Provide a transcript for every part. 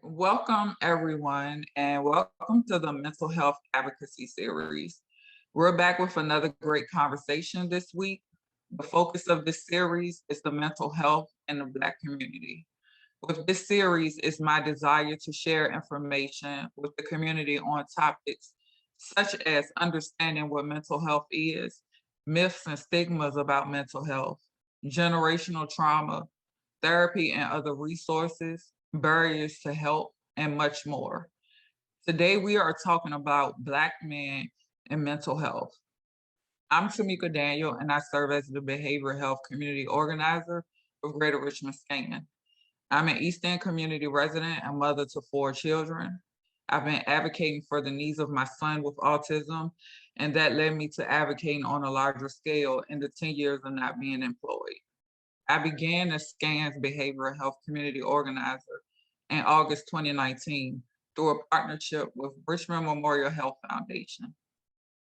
Welcome, everyone, and welcome to the Mental Health Advocacy Series. We're back with another great conversation this week. The focus of this series is the mental health in the Black community. With this series, it's my desire to share information with the community on topics such as understanding what mental health is, myths and stigmas about mental health, generational trauma, therapy and other resources, barriers to help, and much more. Today, we are talking about Black men and mental health. I'm Tamika Daniel, and I serve as the Behavioral Health Community Organizer of Greater Richmond SCAN. I'm an East End community resident and mother to 4 children. I've been advocating for the needs of my son with autism, and that led me to advocating on a larger scale in the 10 years of not being employed. I began as SCAN's behavioral health community organizer in August 2019 through a partnership with Richmond Memorial Health Foundation.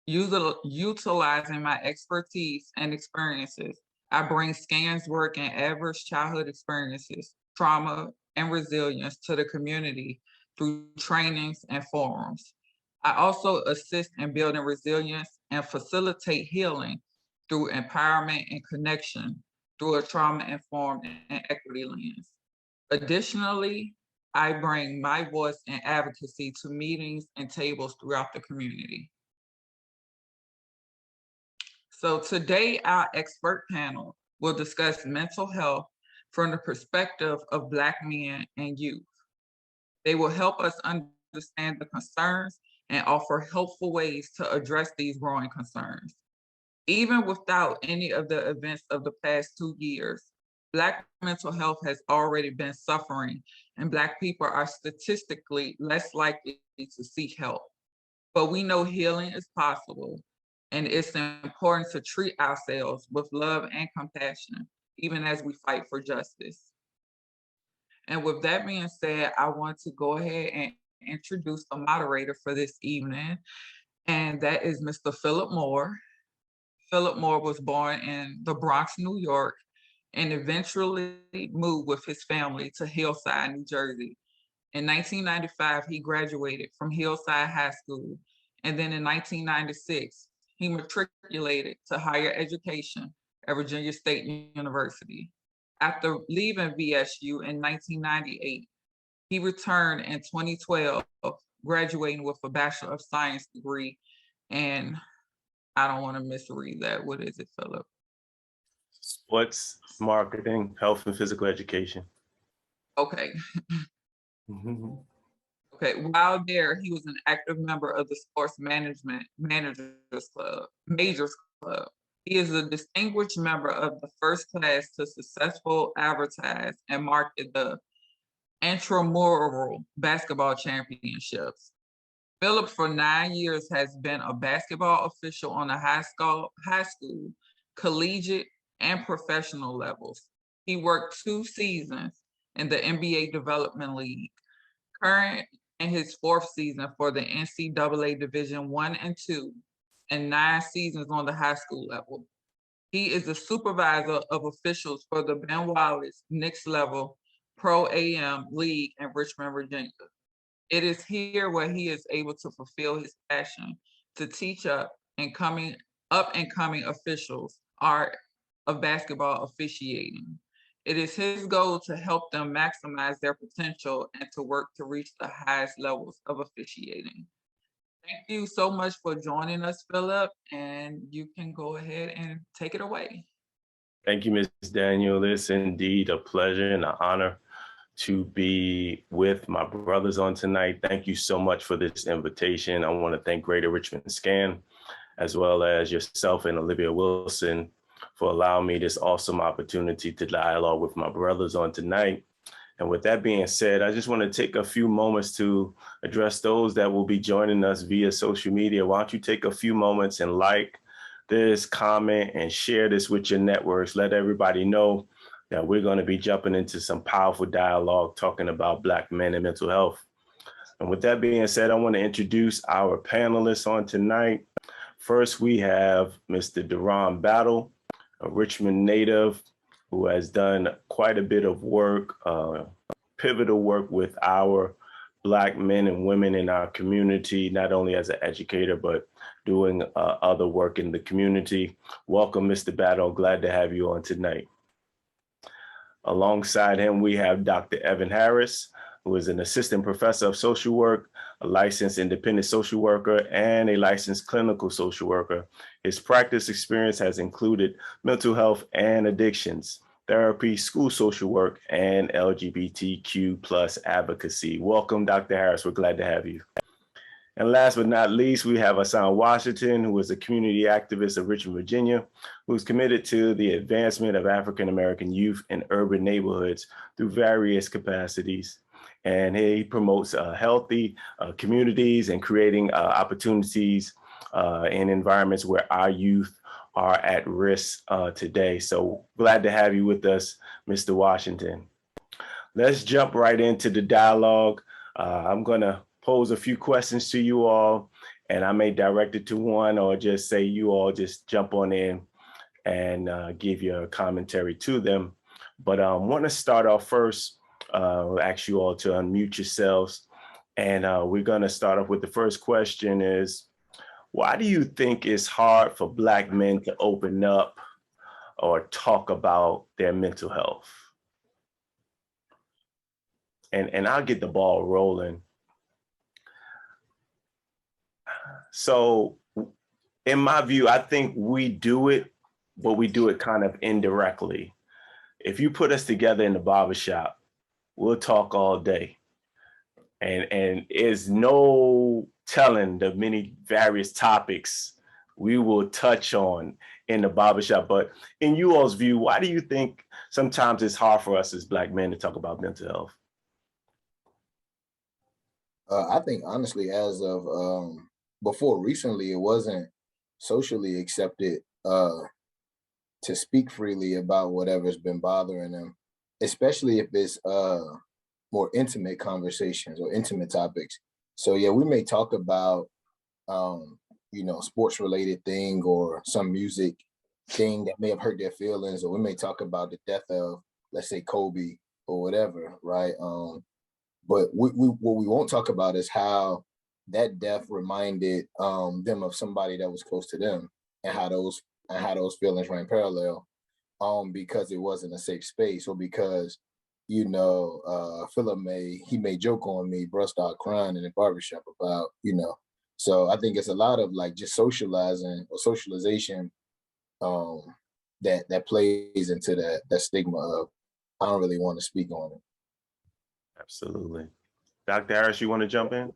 Utilizing my expertise and experiences, I bring SCAN's work in adverse childhood experiences, trauma, and resilience to the community through trainings and forums. I also assist in building resilience and facilitate healing through empowerment and connection through a trauma-informed and equity lens. Additionally, I bring my voice and advocacy to meetings and tables throughout the community. So today, our expert panel will discuss mental health from the perspective of Black men and youth. They will help us understand the concerns and offer helpful ways to address these growing concerns. Even without any of the events of the past 2 years, Black mental health has already been suffering, and Black people are statistically less likely to seek help. But we know healing is possible, and it's important to treat ourselves with love and compassion, even as we fight for justice. And with that being said, I want to go ahead and introduce the moderator for this evening, and that is Mr. Philip Moore. Philip Moore was born in the Bronx, New York, and eventually moved with his family to Hillside, New Jersey. In 1995, he graduated from Hillside High School, and then in 1996, he matriculated to higher education at Virginia State University. After leaving VSU in 1998, he returned in 2012, graduating with a Bachelor of Science degree, and I don't want to misread that. What is it, Philip? Sports, marketing, health, and physical education. Okay. Okay. While there, he was an active member of the Sports Managers Club. He is a distinguished member of the first class to successful advertise and market the intramural basketball championships. Philip, for 9 years, has been a basketball official on the high school, collegiate, and professional levels. He worked 2 seasons in the NBA Development League, current in his 4th season for the NCAA Division I and II, and 9 seasons on the high school level. He is the supervisor of officials for the Ben Wallace Next Level Pro AM League in Richmond, Virginia. It is here where he is able to fulfill his passion to teach up and coming officials art of basketball officiating. It is his goal to help them maximize their potential and to work to reach the highest levels of officiating. Thank you so much for joining us, Philip, and you can go ahead and take it away. Thank you, Ms. Daniel. It's indeed a pleasure and an honor to be with my brothers on tonight. Thank you so much for this invitation. I want to thank Greater Richmond SCAN, as well as yourself and Olivia Wilson for allowing me this awesome opportunity to dialogue with my brothers on tonight. And with that being said, I just want to take a few moments to address those that will be joining us via social media. Why don't you take a few moments and like this, comment, and share this with your networks. Let everybody know that we're going to be jumping into some powerful dialogue talking about Black men and mental health. And with that being said, I want to introduce our panelists on tonight. First, we have Mr. Duran Battle, a Richmond native who has done quite a bit of work pivotal work with our Black men and women in our community, not only as an educator, but doing other work in the community. Welcome, Mr. Battle. Glad to have you on tonight. Alongside him, we have Dr. Evan Harris, who is an assistant professor of social work, a licensed independent social worker, and a licensed clinical social worker. His practice experience has included mental health and addictions, therapy, school social work, and LGBTQ plus advocacy. Welcome, Dr. Harris. We're glad to have you. And last but not least, we have Hassan Washington, who is a community activist of Richmond, Virginia, who's committed to the advancement of African-American youth in urban neighborhoods through various capacities. And he promotes healthy communities and creating opportunities in environments where our youth are at risk today. So glad to have you with us, Mr. Washington. Let's jump right into the dialogue. I'm gonna pose a few questions to you all, and I may direct it to one or just say you all just jump on in and give your commentary to them. But I want to start off first, ask you all to unmute yourselves. And we're gonna start off with the first question is, why do you think it's hard for Black men to open up or talk about their mental health? And I'll get the ball rolling. So in my view, I think we do it, but we do it kind of indirectly. If you put us together in the barbershop, we'll talk all day. And there's no telling the many various topics we will touch on in the barbershop. But in you all's view, why do you think sometimes it's hard for us as Black men to talk about mental health? I think honestly, as of before recently, it wasn't socially accepted to speak freely about whatever's been bothering them, especially if it's more intimate conversations or intimate topics. So yeah, we may talk about sports related thing or some music thing that may have hurt their feelings, or we may talk about the death of, let's say, Kobe or whatever, right? But what we won't talk about is how that death reminded them of somebody that was close to them, and how those feelings ran parallel, because it wasn't a safe space, or because Philip may joke on me, bro, start crying in the barbershop about. So I think it's a lot of like just socializing or socialization that plays into that stigma of, I don't really want to speak on it. Absolutely. Dr. Harris, you want to jump in?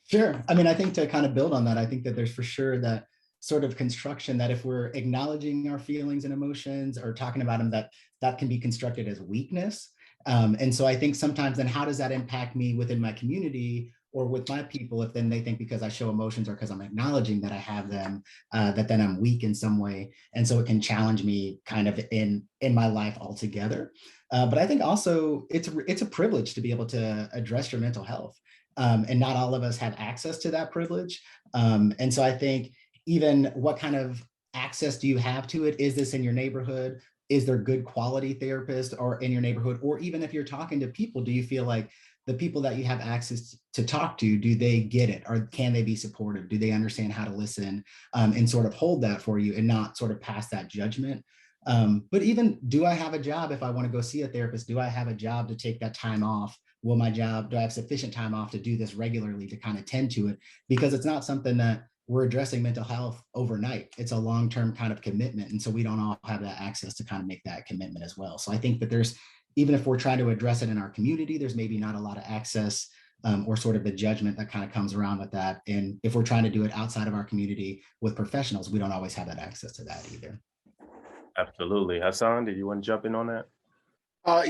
Sure. I mean, I think to kind of build on that, I think that there's for sure that sort of construction that if we're acknowledging our feelings and emotions or talking about them, that can be constructed as weakness. And so I think sometimes then how does that impact me within my community or with my people if then they think because I show emotions or because I'm acknowledging that I have them, that then I'm weak in some way. And so it can challenge me kind of in my life altogether. But I think also it's a privilege to be able to address your mental health. And not all of us have access to that privilege. And so I think even what kind of access do you have to it? Is this in your neighborhood? Is there good quality therapists or in your neighborhood? Or even if you're talking to people, do you feel like the people that you have access to talk to, do they get it? Or can they be supportive? Do they understand how to listen and sort of hold that for you and not sort of pass that judgment? But even, do I have a job if I want to go see a therapist? Do I have a job to take that time off? Do I have sufficient time off to do this regularly to kind of tend to it? Because it's not something that we're addressing mental health overnight. It's a long-term kind of commitment. And so we don't all have that access to kind of make that commitment as well. So I think that even if we're trying to address it in our community, there's maybe not a lot of access or sort of the judgment that kind of comes around with that. And if we're trying to do it outside of our community with professionals, we don't always have that access to that either. Absolutely. Hassan, did you want to jump in on that?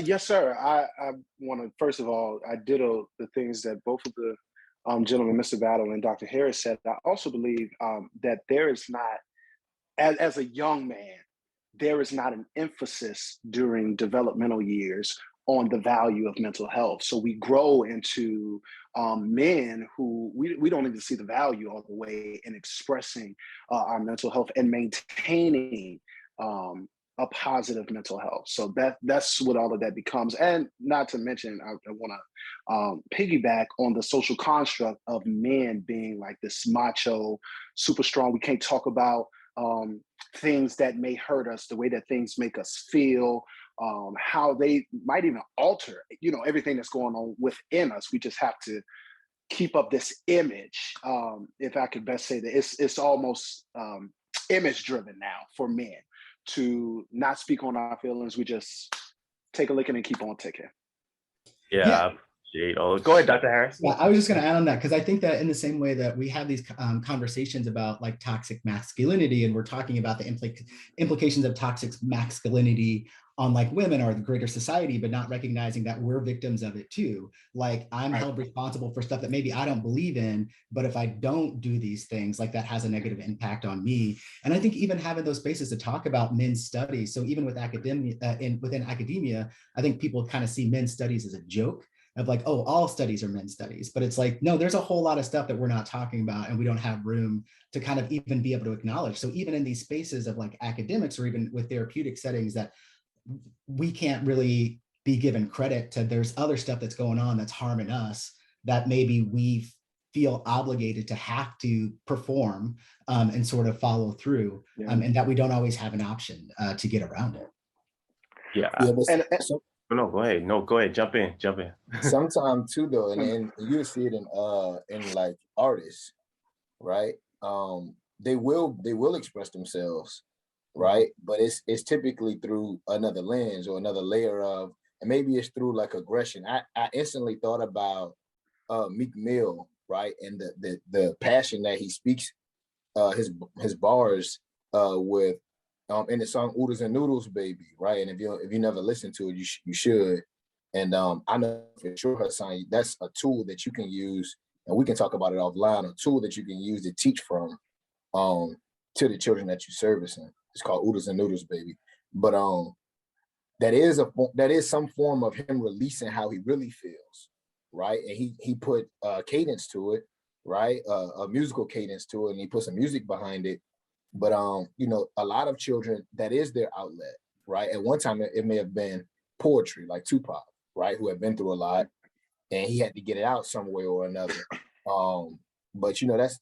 Yes, sir. I want to, first of all, I ditto the things that both of the gentlemen, Mr. Battle and Dr. Harris said. I also believe that there is not, as a young man, there is not an emphasis during developmental years on the value of mental health. So we grow into men who we don't even see the value all the way in expressing our mental health and maintaining a positive mental health. So that's what all of that becomes. And not to mention, I want to piggyback on the social construct of men being like this macho, super strong. We can't talk about things that may hurt us, the way that things make us feel, how they might even alter, everything that's going on within us. We just have to keep up this image. If I could best say that, it's almost image driven now for men to not speak on our feelings. We just take a licking and keep on ticking. Yeah. Go ahead, Dr. Harris. Yeah, I was just going to add on that, because I think that in the same way that we have these conversations about like toxic masculinity, and we're talking about the implications of toxic masculinity on like women or the greater society, but not recognizing that we're victims of it too. Like I'm held responsible for stuff that maybe I don't believe in, but if I don't do these things, like that has a negative impact on me. And I think even having those spaces to talk about men's studies. So even with academia, within academia, I think people kind of see men's studies as a joke of like, oh, all studies are men's studies. But it's like, no, there's a whole lot of stuff that we're not talking about, and we don't have room to kind of even be able to acknowledge. So even in these spaces of like academics, or even with therapeutic settings, that we can't really be given credit to, there's other stuff that's going on that's harming us, that maybe we feel obligated to have to perform and sort of follow through, and that we don't always have an option to get around it. Yeah, no, go ahead. No, go ahead. Jump in. Sometimes too, though, and you see it in like artists, right? They will express themselves, right? But it's typically through another lens or another layer of, and maybe it's through like aggression. I instantly thought about Meek Mill, right? And the passion that he speaks his bars with in the song Oodles and Noodles Baby, right? And if you never listened to it, you should. And I know for sure, Hassan, that's a tool that you can use, and we can talk about it offline, a tool that you can use to teach from to the children that you servicing. It's called Oodles and Noodles Baby. But that is some form of him releasing how he really feels, right? And he put cadence to it, right? A musical cadence to it, and he put some music behind it. But a lot of children, that is their outlet, right? At one time, it may have been poetry, like Tupac, right? Who had been through a lot, and he had to get it out some way or another. But that's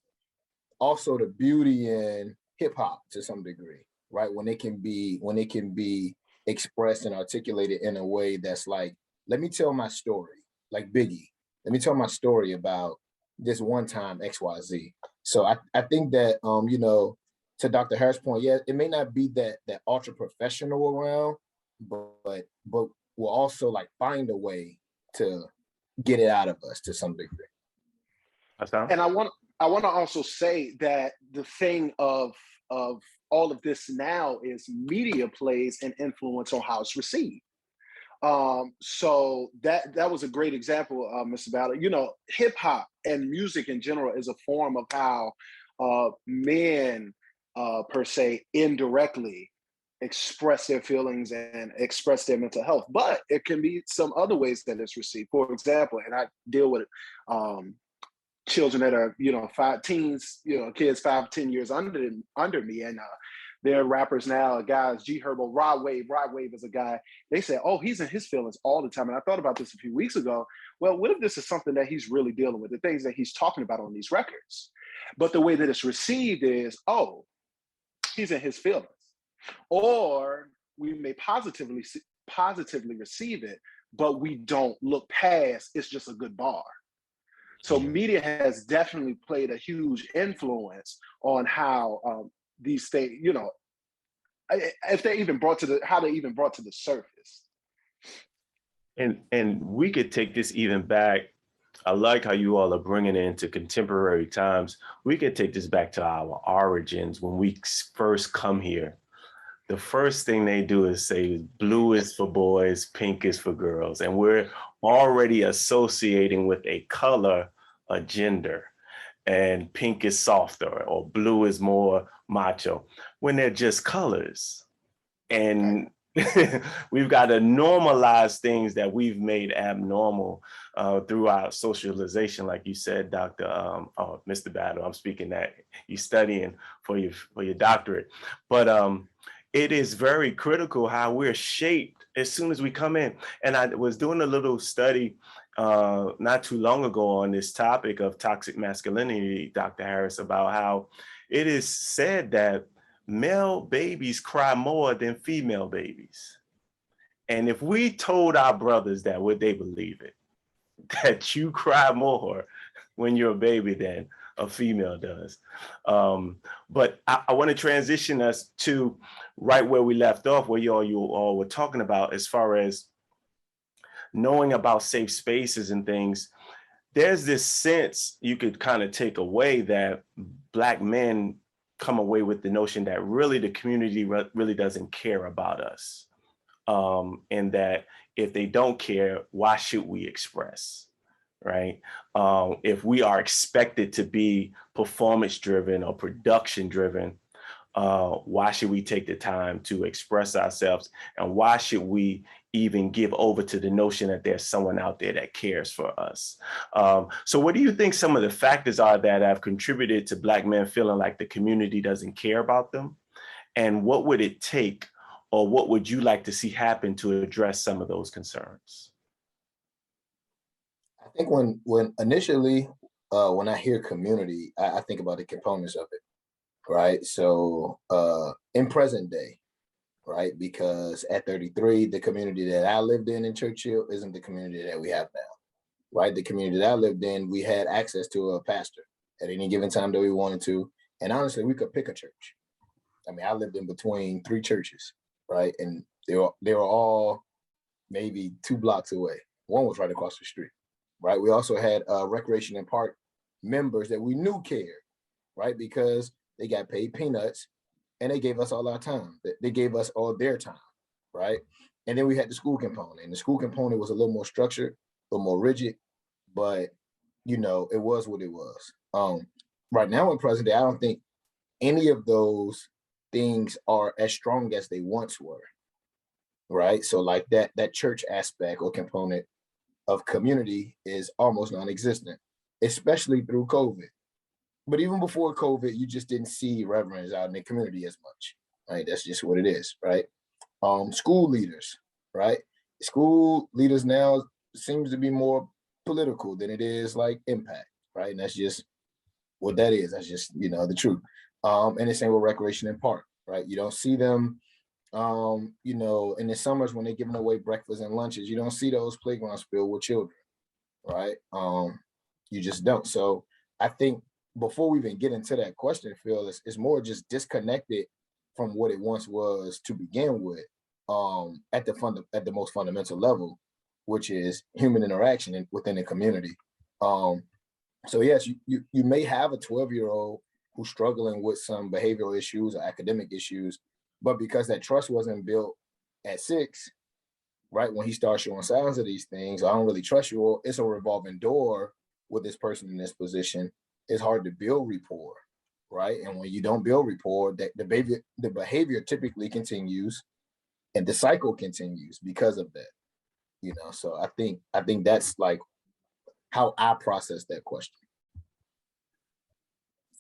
also the beauty in hip hop to some degree, right? When it can be expressed and articulated in a way that's like, let me tell my story, like Biggie. Let me tell my story about this one time XYZ. So I think that to Dr. Harris' point, yeah, it may not be that ultra professional around, but we'll also like find a way to get it out of us to some degree. And I want to also say that the thing of all of this now is media plays an influence on how it's received. So that was a great example, Mr. Battle. Hip hop and music in general is a form of how men per se indirectly express their feelings and express their mental health. But it can be some other ways that it's received. For example, and I deal with children that are, kids 5-10 years under me, and they're rappers now, guys, G Herbo, Rod Wave is a guy. They say, oh, he's in his feelings all the time. And I thought about this a few weeks ago. Well, what if this is something that he's really dealing with, the things that he's talking about on these records? But the way that it's received is, oh, he's in his feelings. Or we may positively receive it, but we don't look past, it's just a good bar. So media has definitely played a huge influence on how these things, if they even how they even brought to the surface. And we could take this even back. I like how you all are bringing it into contemporary times. We could take this back to our origins. When we first come here, the first thing they do is say blue is for boys, pink is for girls. And we're already associating with a color, a gender, and pink is softer or blue is more macho, when they're just colors. And we've got to normalize things that we've made abnormal through our socialization, like you said, Dr. Mr. Battle. I'm speaking that you're studying for your doctorate. But it is very critical how we're shaped as soon as we come in. And I was doing a little study not too long ago on this topic of toxic masculinity, Dr. Harris, about how it is said that male babies cry more than female babies. And if we told our brothers that, would they believe it? That you cry more when you're a baby than a female does. But I want to transition us to right where we left off, where you all were talking about as far as knowing about safe spaces and things. There's this sense you could kind of take away that Black men come away with the notion that really the community really doesn't care about us. And that if they don't care, why should we express, right? If we are expected to be performance driven or production driven, why should we take the time to express ourselves? And why should we even give over to the notion that there's someone out there that cares for us? So what do you think some of the factors are that have contributed to Black men feeling like the community doesn't care about them? And what would it take, or what would you like to see happen to address some of those concerns? I think when initially when I hear community, I think about the components of it, right? So in present day, right? Because at 33, the community that I lived in Churchill isn't the community that we have now, right? The community that I lived in, we had access to a pastor at any given time that we wanted to. And honestly, we could pick a church. I mean, I lived in between 3 churches, right? And they were all maybe 2 blocks away. One was right across the street, right? We also had recreation and park members that we knew cared, right? Because they got paid peanuts and they gave us all our time. They gave us all their time, right? And then we had the school component, and the school component was a little more structured, a little more rigid, but you know, it was what it was. Right now in present day, I don't think any of those things are as strong as they once were, right? So like that church aspect or component of community is almost non-existent, especially through COVID. But even before COVID, you just didn't see reverends out in the community as much, right? That's just what it is, right? School leaders, right? School leaders now seems to be more political than it is like impact, right? And that's just what that is. That's just, you know, the truth. And the same with recreation and park, right? You don't see them, you know, in the summers when they're giving away breakfast and lunches, you don't see those playgrounds filled with children, right? You just don't. So I think before we even get into that question, Phil, it's more just disconnected from what it once was to begin with, at the most fundamental level, which is human interaction within the community. So yes, you may have a 12-year-old who's struggling with some behavioral issues or academic issues, but because that trust wasn't built at 6, right, when he starts showing signs of these things, I don't really trust you, or it's a revolving door with this person in this position. It's hard to build rapport, right? And when you don't build rapport, the behavior typically continues, and the cycle continues because of that. You know, so I think that's like how I process that question.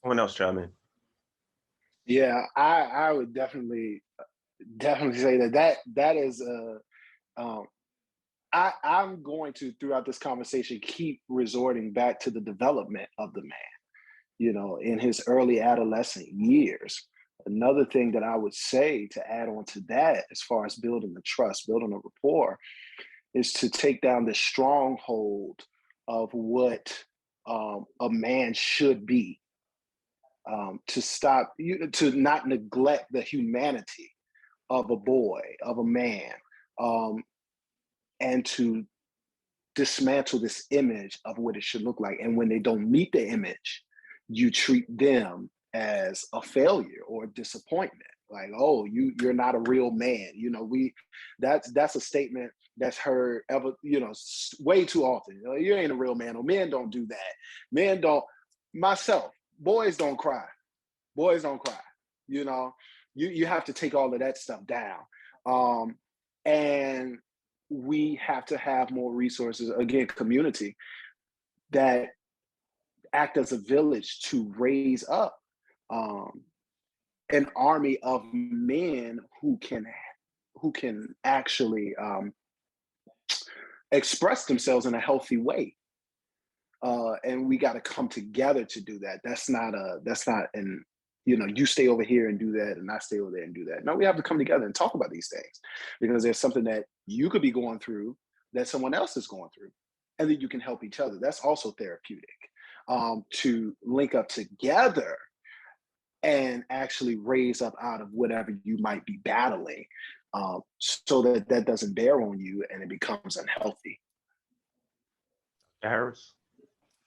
Someone else chime in. Yeah, I would definitely say that is I'm going to, throughout this conversation, keep resorting back to the development of the man, you know, in his early adolescent years. Another thing that I would say to add on to that, as far as building the trust, building a rapport, is to take down the stronghold of what a man should be, to not neglect the humanity of a boy, of a man, and to dismantle this image of what it should look like. And when they don't meet the image, you treat them as a failure or a disappointment. Like, oh, you're not a real man. You know, that's a statement that's heard way too often. You know, you ain't a real man. Or men don't do that. Men don't. Myself, boys don't cry. Boys don't cry. You know, you have to take all of that stuff down. And we have to have more resources, again, community, that act as a village to raise up an army of men who can actually express themselves in a healthy way. And we got to come together to do that. That's not an, you stay over here and do that, and I stay over there and do that. No, we have to come together and talk about these things, because there's something that you could be going through that someone else is going through, and then you can help each other. That's also therapeutic, to link up together and actually raise up out of whatever you might be battling, so that that doesn't bear on you and it becomes unhealthy. Harris?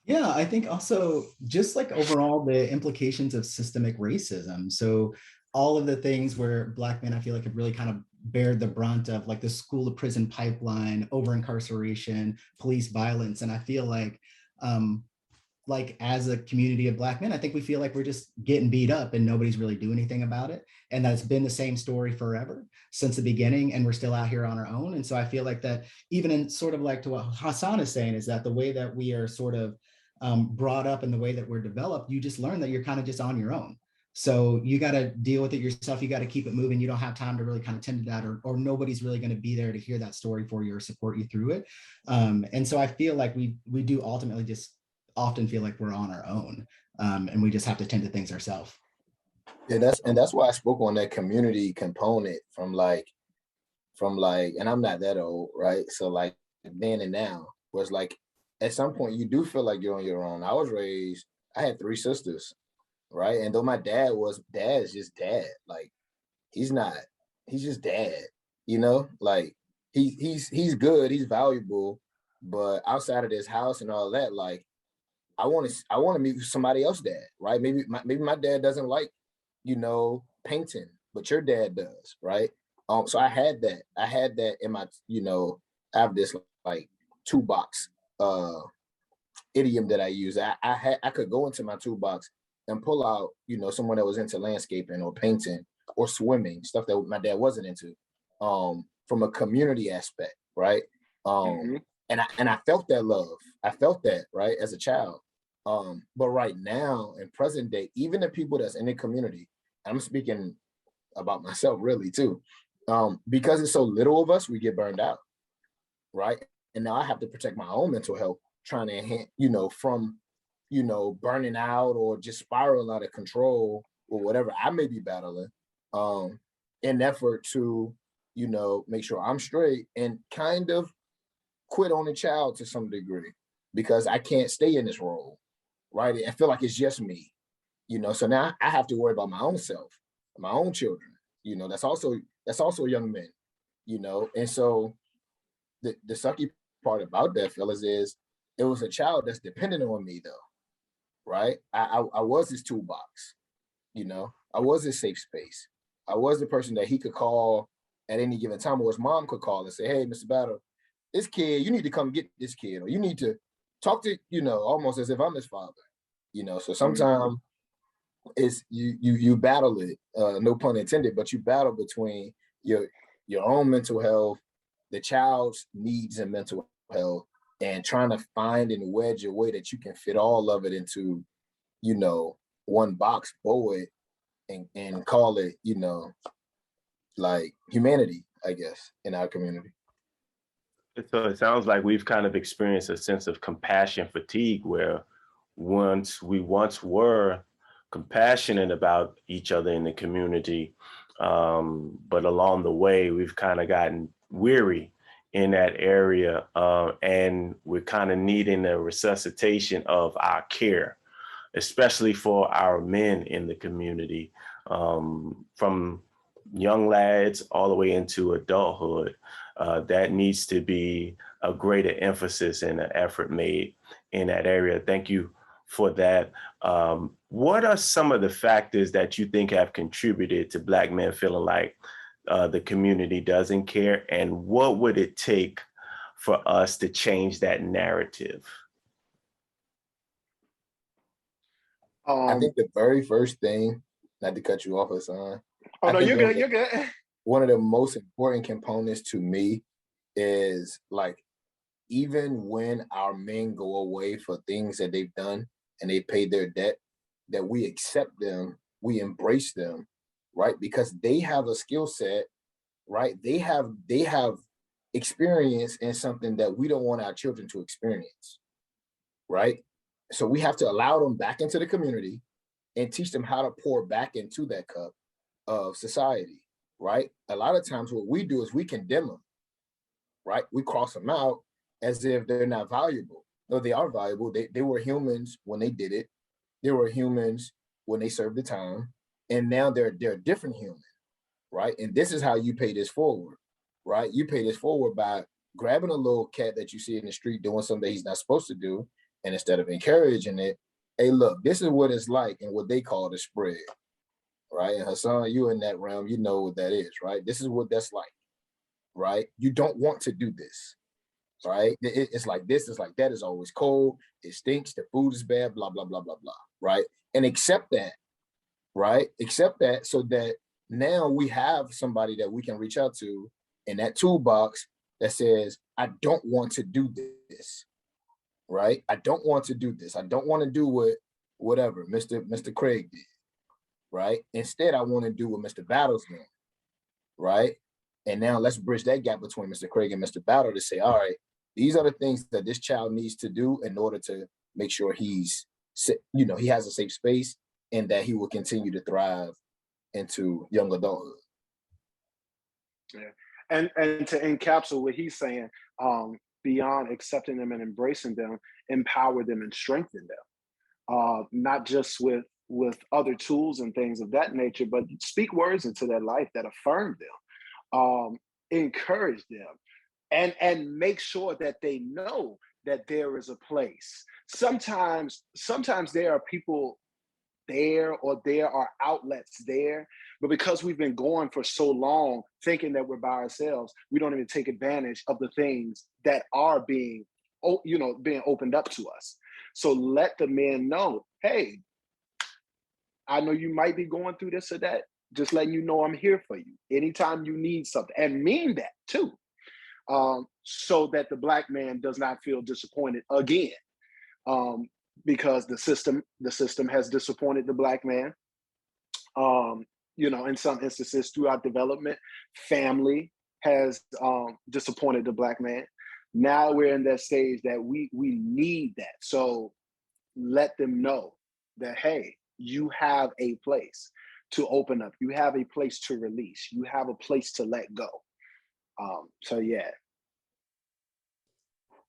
Yeah, I think also just like overall the implications of systemic racism. So all of the things where Black men, I feel like, have really kind of bared the brunt of, like the school to prison pipeline, over incarceration, police violence. And I feel like as a community of Black men, I think we feel like we're just getting beat up and nobody's really doing anything about it. And that's been the same story forever since the beginning. And we're still out here on our own. And so I feel like that even in sort of like to what Hassan is saying, is that the way that we are sort of brought up and the way that we're developed, you just learn that you're kind of just on your own. So you got to deal with it yourself. You got to keep it moving. You don't have time to really kind of tend to that, or nobody's really going to be there to hear that story for you or support you through it. And so I feel like we do ultimately just often feel like we're on our own, and we just have to tend to things ourselves. Yeah, that's why I spoke on that community component from like, and I'm not that old, right? So like then and now was like, at some point you do feel like you're on your own. I had 3 sisters, right? And though my dad is just dad, like he's just dad, like he's good, he's valuable, but outside of this house and all that, like I want to meet somebody else's dad, right? Maybe my dad doesn't like, painting, but your dad does, right? So I had that in my, I have this like toolbox idiom that I use. I could go into my toolbox and pull out, someone that was into landscaping or painting or swimming, stuff that my dad wasn't into, from a community aspect, right? And I felt that love. I felt that, right, as a child. But right now in present day, even the people that's in the community, I'm speaking about myself really too, because it's so little of us, we get burned out, right? And now I have to protect my own mental health, trying to enhance, from, burning out or just spiraling out of control or whatever I may be battling, in effort to, make sure I'm straight and kind of quit on the child to some degree, because I can't stay in this role, right? I feel like it's just me, so now I have to worry about my own self, my own children, that's also young men, and so the sucky part about that, fellas, is it was a child that's dependent on me though, right? I was his toolbox, I was his safe space. I was the person that he could call at any given time, or his mom could call and say, hey, Mr. Battle, this kid, you need to come get this kid, or you need to talk to, almost as if I'm his father, so sometimes it's you battle it, no pun intended, but you battle between your own mental health, the child's needs and mental health, and trying to find and wedge a way that you can fit all of it into, one box, bow it, and call it, like humanity, I guess, in our community. So it sounds like we've kind of experienced a sense of compassion fatigue, where once were compassionate about each other in the community, but along the way, we've kind of gotten weary in that area, and we're kind of needing a resuscitation of our care, especially for our men in the community, from young lads all the way into adulthood. That needs to be a greater emphasis and an effort made in that area. Thank you for that. What are some of the factors that you think have contributed to Black men feeling like the community doesn't care, and what would it take for us to change that narrative? I think the very first thing, not to cut you off, Hassan. Oh no, you're good. You're good. One of the most important components to me is like, even when our men go away for things that they've done and they paid their debt, that we accept them, we embrace them, right? Because they have a skill set, right? They have experience in something that we don't want our children to experience, right? So we have to allow them back into the community and teach them how to pour back into that cup of society, right? A lot of times what we do is we condemn them, right? We cross them out as if they're not valuable. No, they are valuable. They were humans when they did it. They were humans when they served the time. And now they're a different human, right? And this is how you pay this forward, right? You pay this forward by grabbing a little cat that you see in the street doing something he's not supposed to do. And instead of encouraging it, hey, look, this is what it's like and what they call the spread, right? And Hassan, you in that realm, you know what that is, right? This is what that's like, right? You don't want to do this, right? It's like this, it's like that, it's always cold, it stinks, the food is bad, blah, blah, blah, blah, blah, right? And accept that, right? Accept that so that now we have somebody that we can reach out to in that toolbox that says, I don't want to do this, right? I don't want to do this. I don't want to do what whatever Mr. Craig did, right? Instead, I want to do what Mr. Battle's doing, right? And now let's bridge that gap between Mr. Craig and Mr. Battle to say, all right, these are the things that this child needs to do in order to make sure he's, you know, he has a safe space and that he will continue to thrive into young adulthood. Yeah. And to encapsulate what he's saying, beyond accepting them and embracing them, empower them and strengthen them. Not just with other tools and things of that nature, but speak words into their life that affirm them, encourage them, and make sure that they know that there is a place. Sometimes there are people there, or there are outlets there, but because we've been going for so long thinking that we're by ourselves, we don't even take advantage of the things that are being opened up to us. So let the men know, hey, I know you might be going through this or that, just letting you know I'm here for you anytime you need something, and mean that too, so that the Black man does not feel disappointed again. Because the system has disappointed the Black man. In some instances throughout development, family has disappointed the Black man. Now we're in that stage that we need that. So let them know that, hey, you have a place to open up. You have a place to release. You have a place to let go. So yeah.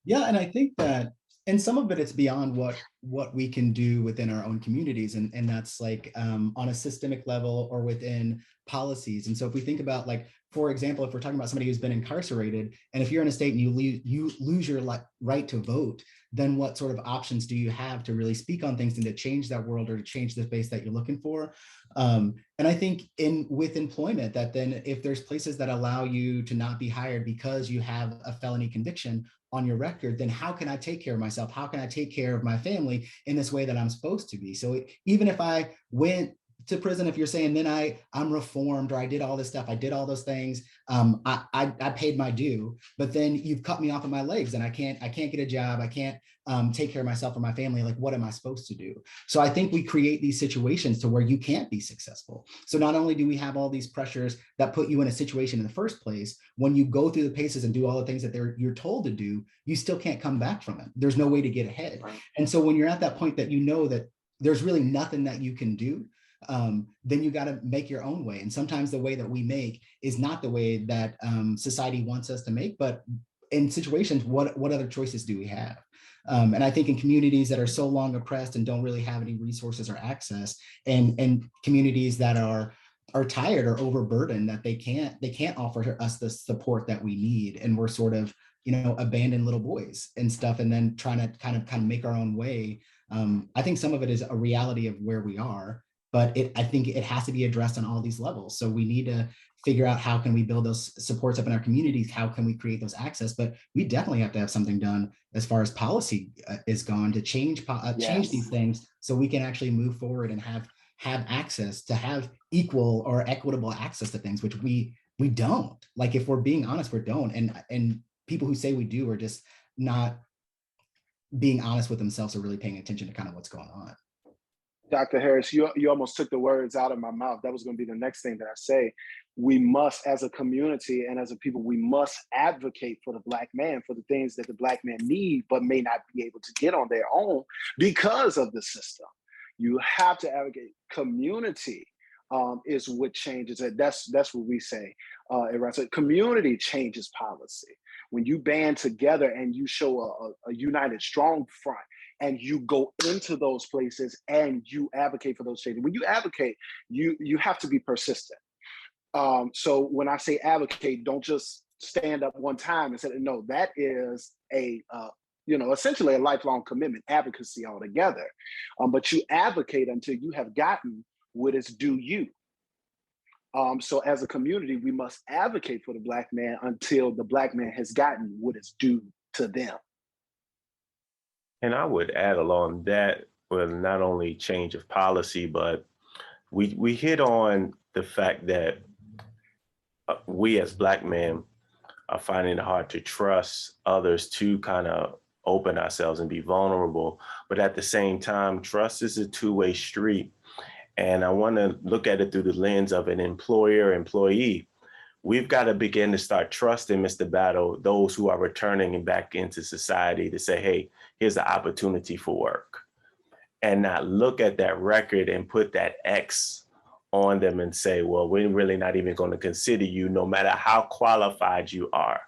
Yeah, and I think that, and some of it's beyond what we can do within our own communities, and that's like on a systemic level or within policies. And so if we think about, like, for example, if we're talking about somebody who's been incarcerated, and if you're in a state and you lose your right to vote, then what sort of options do you have to really speak on things and to change that world or to change the space that you're looking for? And I think with employment, that then if there's places that allow you to not be hired because you have a felony conviction on your record, then how can I take care of myself? How can I take care of my family in this way that I'm supposed to be? So even if I went to prison, if you're saying then I'm reformed, or I did all this stuff, I did all those things, I paid my due, but then you've cut me off of my legs and I can't get a job, I can't take care of myself or my family. Like, what am I supposed to do? So I think we create these situations to where you can't be successful. So not only do we have all these pressures that put you in a situation in the first place, when you go through the paces and do all the things that you're told to do, you still can't come back from it. There's no way to get ahead. And so when you're at that point that you know that there's really nothing that you can do, then you got to make your own way. And sometimes the way that we make is not the way that society wants us to make, but in situations, what other choices do we have? And I think in communities that are so long oppressed and don't really have any resources or access, and communities that are tired or overburdened, that they can't offer us the support that we need, and we're sort of, abandoned little boys and stuff, and then trying to kind of make our own way. I think some of it is a reality of where we are, but I think it has to be addressed on all these levels. So we need to figure out how can we build those supports up in our communities? How can we create those access? But we definitely have to have something done as far as policy is gone to change these things, so we can actually move forward and have access, to have equal or equitable access to things, which we don't. Like, if we're being honest, we don't. And people who say we do are just not being honest with themselves or really paying attention to kind of what's going on. Dr. Harris, you almost took the words out of my mouth. That was going to be the next thing that I say. We must, as a community and as a people, we must advocate for the Black man, for the things that the Black man need, but may not be able to get on their own because of the system. You have to advocate. Community is what changes it. That's what we say. So community changes policy. When you band together and you show a united, strong front, and you go into those places and you advocate for those changes. When you advocate, you have to be persistent. So when I say advocate, don't just stand up one time and say, no, that is essentially a lifelong commitment, advocacy altogether. But you advocate until you have gotten what is due you. So as a community, we must advocate for the Black man until the Black man has gotten what is due to them. And I would add along that with not only change of policy, but we hit on the fact that we as Black men are finding it hard to trust others to kind of open ourselves and be vulnerable. But at the same time, trust is a two-way street. And I want to look at it through the lens of an employer-employee. We've got to begin to start trusting, Mr. Battle, those who are returning back into society to say, hey, here's an opportunity for work. And not look at that record and put that X on them and say, well, we're really not even going to consider you no matter how qualified you are.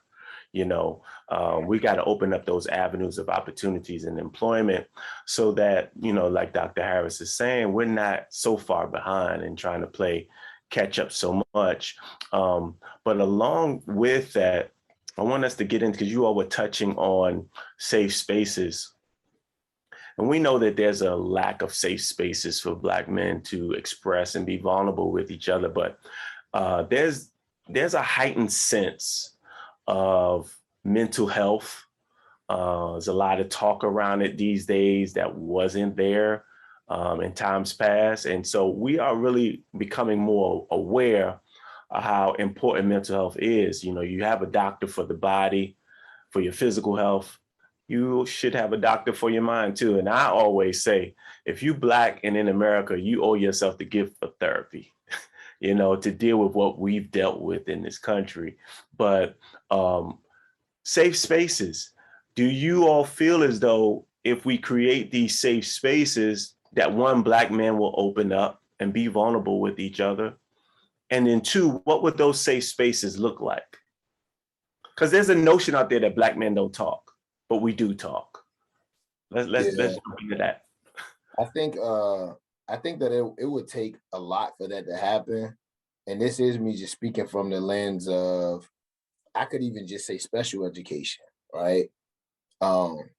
We got to open up those avenues of opportunities and employment so that, like Dr. Harris is saying, we're not so far behind and trying to play catch up so much. But along with that, I want us to get into, because you all were touching on safe spaces. And we know that there's a lack of safe spaces for Black men to express and be vulnerable with each other. But there's a heightened sense of mental health. There's a lot of talk around it these days that wasn't there in times past. And so we are really becoming more aware of how important mental health is. You have a doctor for the body, for your physical health. You should have a doctor for your mind too. And I always say, if you Black and in America, you owe yourself the gift of therapy, to deal with what we've dealt with in this country. But safe spaces, do you all feel as though if we create these safe spaces that one Black man will open up and be vulnerable with each other? And then two, what would those safe spaces look like? Because there's a notion out there that Black men don't talk, but we do talk. Let's jump into that. I think that it would take a lot for that to happen. And this is me just speaking from the lens of, I could even just say special education, right? I'm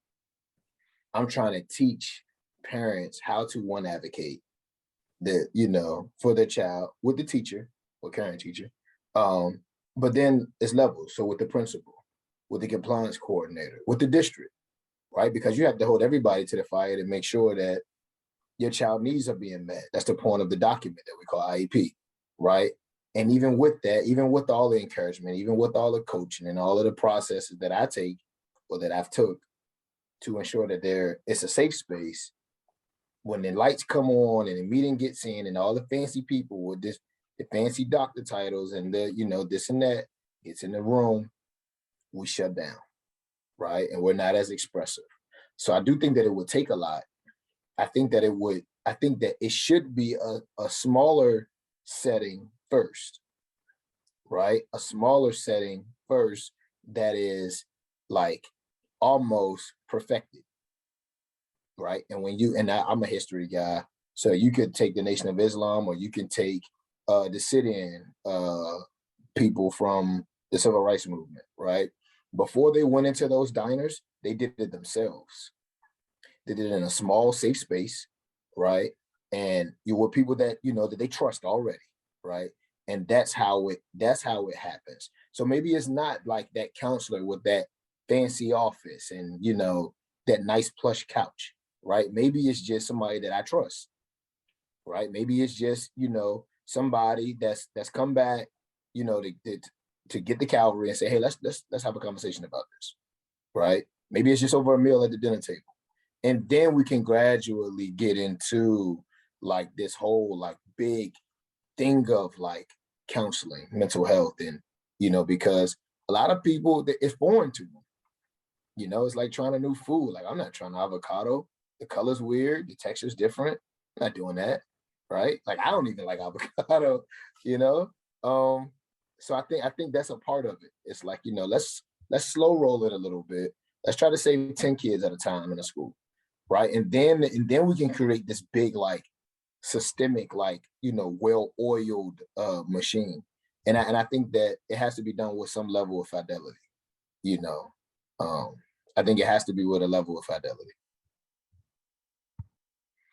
trying to teach parents how to advocate for their child with the teacher or current teacher. But then it's levels. So with the principal, with the compliance coordinator, with the district, right? Because you have to hold everybody to the fire to make sure that your child needs are being met. That's the point of the document that we call IEP, right? And even with that, even with all the encouragement, even with all the coaching and all of the processes that I take or that I've took to ensure that it's a safe space, when the lights come on and the meeting gets in and all the fancy people with the fancy doctor titles and the, this and that gets in the room, we shut down, right? And we're not as expressive. So I do think that it would take a lot. I think that it should be a smaller setting first, right? A smaller setting first that is like almost perfected, right? And I'm a history guy, so you could take the Nation of Islam, or you can take the sit-in people from the Civil Rights Movement, right? Before they went into those diners, they did it themselves. They did it in a small, safe space, right? And you were people that that they trust already, right? And that's how it happens. So maybe it's not like that counselor with that fancy office and that nice plush couch, right? Maybe it's just somebody that I trust, right? Maybe it's just somebody that's come back, to get the cavalry and say, hey, let's have a conversation about this, right? Maybe it's just over a meal at the dinner table. And then we can gradually get into like this whole like big thing of like counseling, mental health, and because a lot of people, it's foreign to them. It's like trying a new food. Like, I'm not trying avocado. The color's weird, the texture's different. I'm not doing that, right? Like, I don't even like avocado, you know. So I think that's a part of it. It's like, let's slow roll it a little bit. Let's try to save 10 kids at a time in a school, right? And then we can create this big like systemic, like, well-oiled machine. And I think that it has to be done with some level of fidelity, I think it has to be with a level of fidelity.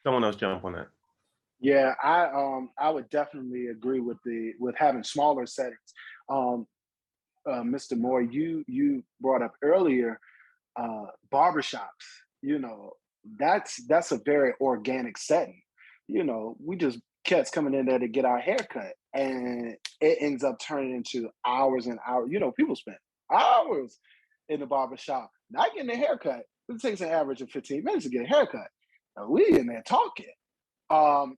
Someone else jump on that. Yeah, I would definitely agree with having smaller settings. Mr. Moore, you brought up earlier barbershops. That's a very organic setting. We just cats coming in there to get our hair cut, and it ends up turning into hours and hours. People spend hours in the barbershop not getting a haircut. It takes an average of 15 minutes to get a haircut. And we in there talking.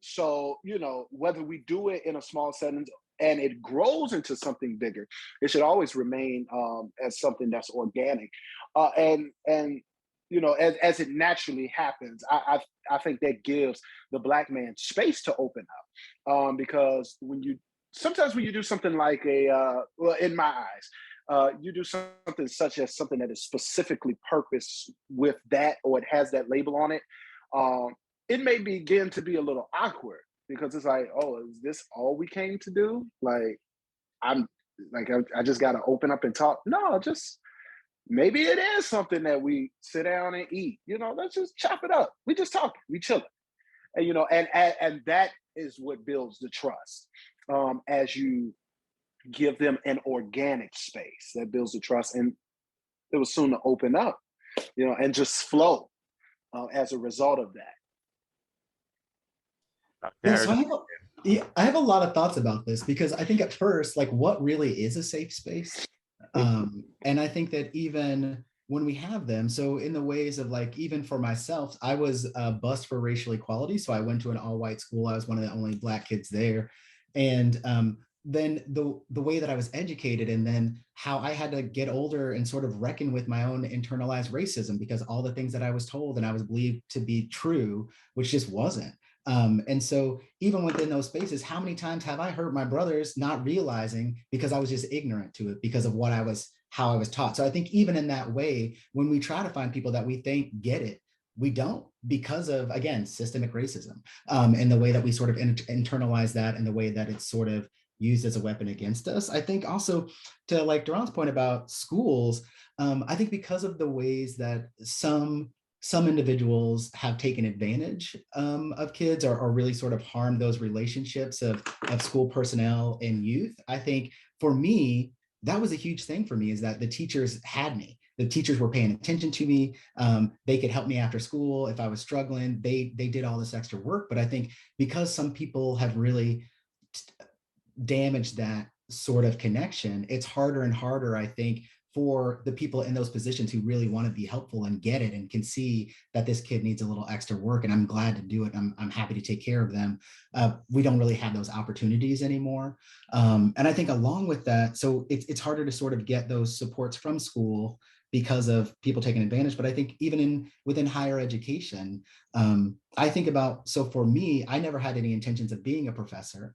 So, whether we do it in a small setting and it grows into something bigger, it should always remain as something that's organic. And as it naturally happens, I think that gives the Black man space to open up. Because sometimes when you do something like well, in my eyes, you do something such as something that is specifically purposed with that, or it has that label on it, it may begin to be a little awkward, because it's like, oh, is this all we came to do? Like, I just got to open up and talk. No, just maybe it is something that we sit down and eat. Let's just chop it up. We just talking, we chilling, and and that is what builds the trust. As you give them an organic space, that builds the trust, and it was soon to open up, and just flow as a result of that. Yeah, so I have a lot of thoughts about this, because I think at first, like, what really is a safe space? And I think that even when we have them, so in the ways of, like, even for myself, I was bused for racial equality. So I went to an all-white school. I was one of the only Black kids there. And then the way that I was educated, and then how I had to get older and sort of reckon with my own internalized racism, because all the things that I was told and I was believed to be true, which just wasn't. And so even within those spaces, how many times have I hurt my brothers not realizing, because I was just ignorant to it because of how I was taught. So I think even in that way, when we try to find people that we think get it, we don't, because of, again, systemic racism, and the way that we sort of internalize that, and the way that it's sort of used as a weapon against us. I think also, to like Duran's point about schools, I think because of the ways that some individuals have taken advantage of kids, or really sort of harmed those relationships of school personnel and youth. I think for me, that was a huge thing for me, is that the teachers had me. The teachers were paying attention to me. They could help me after school if I was struggling. They did all this extra work. But I think because some people have really damaged that sort of connection, it's harder and harder, I think, for the people in those positions who really want to be helpful and get it and can see that this kid needs a little extra work, and I'm glad to do it. I'm happy to take care of them. We don't really have those opportunities anymore. And I think along with that, so it's harder to sort of get those supports from school because of people taking advantage. But I think even within higher education, I think about, so for me, I never had any intentions of being a professor.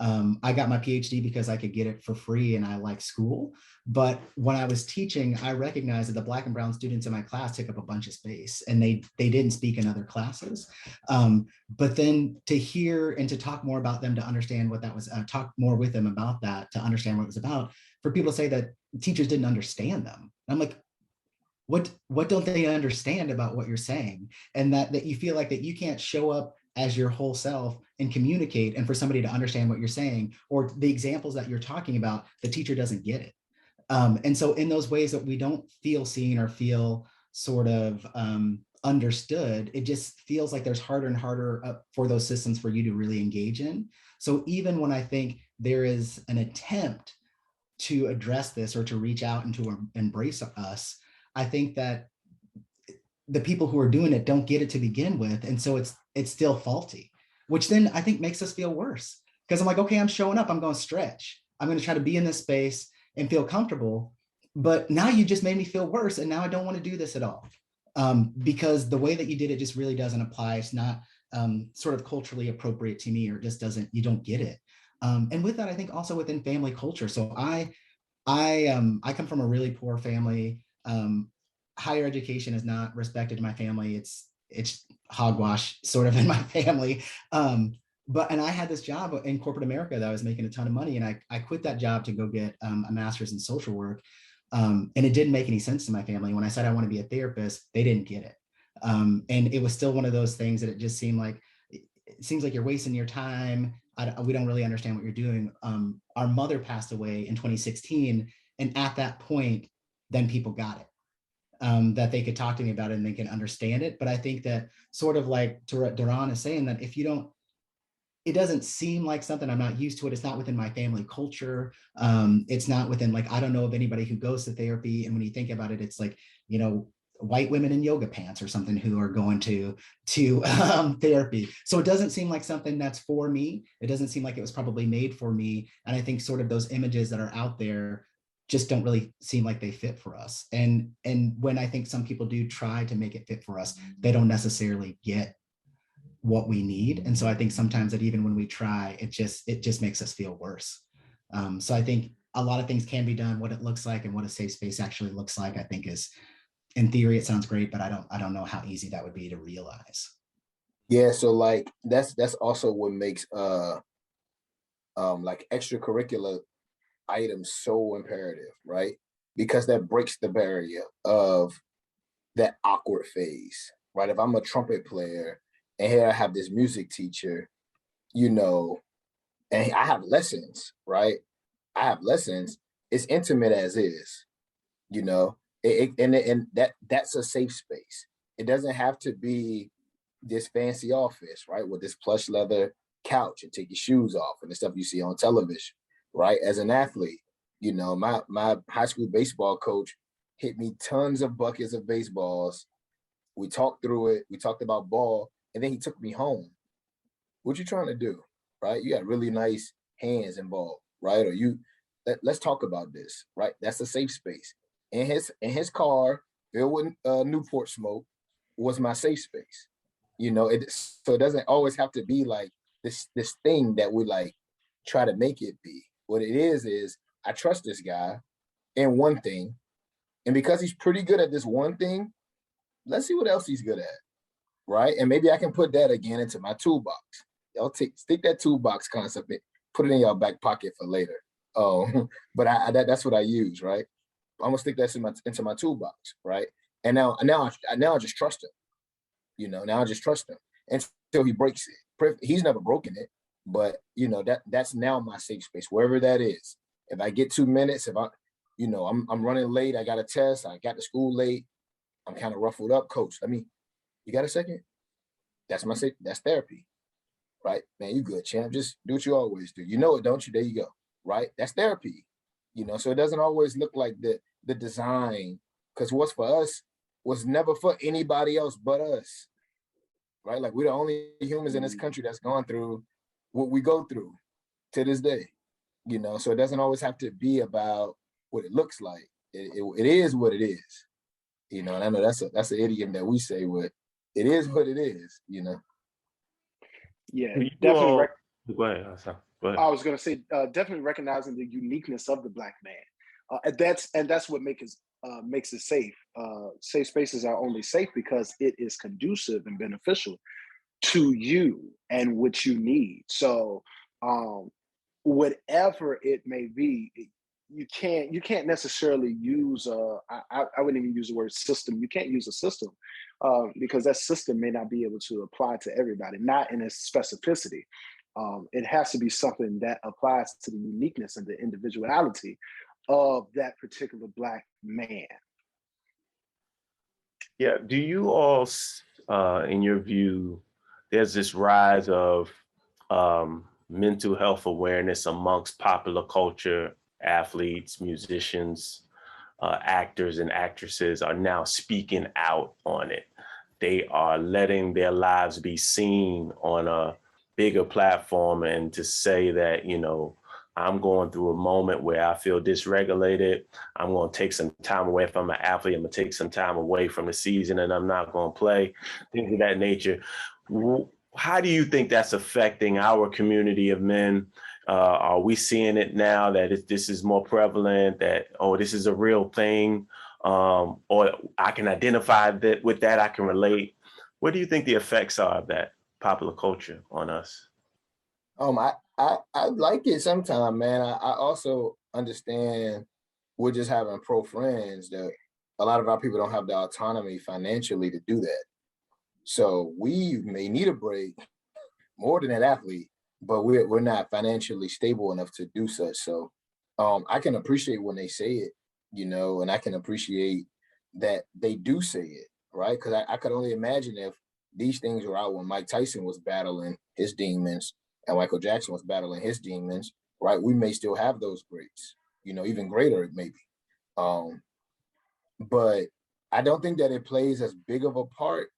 I got my PhD because I could get it for free and I like school. But when I was teaching, I recognized that the Black and brown students in my class took up a bunch of space, and they didn't speak in other classes. But then to hear and to talk more about them, to understand what that was, talk more with them about that, to understand what it was about, for people to say that teachers didn't understand them. I'm like, what don't they understand about what you're saying? And that you feel like that you can't show up as your whole self and communicate, and for somebody to understand what you're saying, or the examples that you're talking about, the teacher doesn't get it. And so in those ways that we don't feel seen or feel sort of understood, it just feels like there's harder and harder for those systems for you to really engage in. So even when I think there is an attempt to address this, or to reach out and to embrace us, I think that the people who are doing it don't get it to begin with. And so it's still faulty. which then I think makes us feel worse. Because I'm like, okay, I'm showing up, I'm going to stretch. I'm going to try to be in this space and feel comfortable. But now you just made me feel worse. And now I don't want to do this at all. Because the way that you did it just really doesn't apply. It's not sort of culturally appropriate to me, or just doesn't, you don't get it. And with that, I think also within family culture. So I come from a really poor family. Higher education is not respected in my family. It's hogwash sort of in my family. And I had this job in corporate America that I was making a ton of money, and I quit that job to go get a master's in social work. And it didn't make any sense to my family. When I said I want to be a therapist, they didn't get it. And it was still one of those things that it just seemed like, it seems like you're wasting your time. We don't really understand what you're doing. Our mother passed away in 2016. And at that point, then people got it. That they could talk to me about it and they can understand it. But I think that sort of like Duran is saying, that if you don't, it doesn't seem like something, I'm not used to it. It's not within my family culture. It's not within, like, I don't know of anybody who goes to therapy. And when you think about it, it's like, you know, white women in yoga pants or something who are going to therapy. So it doesn't seem like something that's for me. It doesn't seem like it was probably made for me. And I think sort of those images that are out there just don't really seem like they fit for us. And when I think some people do try to make it fit for us, they don't necessarily get what we need. And so I think sometimes that even when we try, it just makes us feel worse. So I think a lot of things can be done. What it looks like and what a safe space actually looks like, I think is, in theory, it sounds great, but I don't know how easy that would be to realize. Yeah, so like that's also what makes like extracurricular items so imperative, right? Because that breaks the barrier of that awkward phase, right? If I'm a trumpet player and here I have this music teacher, you know, and I have lessons, right? I have lessons. It's intimate as is, you know, and that's a safe space. It doesn't have to be this fancy office, right, with this plush leather couch and take your shoes off and the stuff you see on television, right? As an athlete, you know, my high school baseball coach hit me tons of buckets of baseballs. We talked through it. We talked about ball, and then he took me home. What you trying to do, right? You got really nice hands and ball, right? Or let's talk about this, right? That's a safe space. In his car filled with Newport smoke was my safe space. You know, so it doesn't always have to be like this thing that we like try to make it be. What it is I trust this guy in one thing, and because he's pretty good at this one thing, let's see what else he's good at, right? And maybe I can put that again into my toolbox. Y'all stick that toolbox concept in, put it in your back pocket for later. But that's what I use, right? I'm gonna stick that into my toolbox, right? And now I just trust him. You know, now I just trust him until he breaks it. He's never broken it, but you know that's now my safe space, wherever that is. If I get 2 minutes, if I'm running late, I got a test, I got to school late, I'm kind of ruffled up, coach. You got a second? That's my safe. That's therapy, right? Man, you good, champ. Just do what you always do. You know it, don't you? There you go, right? That's therapy. You know, so it doesn't always look like the design, because what's for us was never for anybody else but us, right? Like we're the only humans in this country that's gone through what we go through to this day, you know? So it doesn't always have to be about what it looks like. It is what it is, you know? And I know that's an idiom that we say, what it is what it is, you know? Yeah, You definitely. all, go ahead, Hassan. Go ahead. I was going to say, definitely recognizing the uniqueness of the Black man, and that's what makes it safe. Safe spaces are only safe because it is conducive and beneficial to you and what you need. So, whatever it may be, you can't necessarily use I wouldn't even use the word system. You can't use a system because that system may not be able to apply to everybody, not in its specificity. It has to be something that applies to the uniqueness and the individuality of that particular Black man. Yeah, do you all, in your view, there's this rise of mental health awareness amongst popular culture, athletes, musicians, actors and actresses are now speaking out on it. They are letting their lives be seen on a bigger platform and to say that, you know, I'm going through a moment where I feel dysregulated. I'm going to take some time away from an athlete. I'm going to take some time away from the season and I'm not going to play, things of that nature. How do you think that's affecting our community of men? Are we seeing it now that this is more prevalent, that, oh, this is a real thing? Or I can identify that with that, I can relate. What do you think the effects are of that popular culture on us? I like it sometimes, man. I also understand we're just having pro friends that a lot of our people don't have the autonomy financially to do that. So we may need a break more than an athlete, but we're not financially stable enough to do such. So I can appreciate when they say it, you know, and I can appreciate that they do say it, right? Because I could only imagine if these things were out when Mike Tyson was battling his demons and Michael Jackson was battling his demons, right? We may still have those breaks, you know, even greater maybe. But I don't think that it plays as big of a part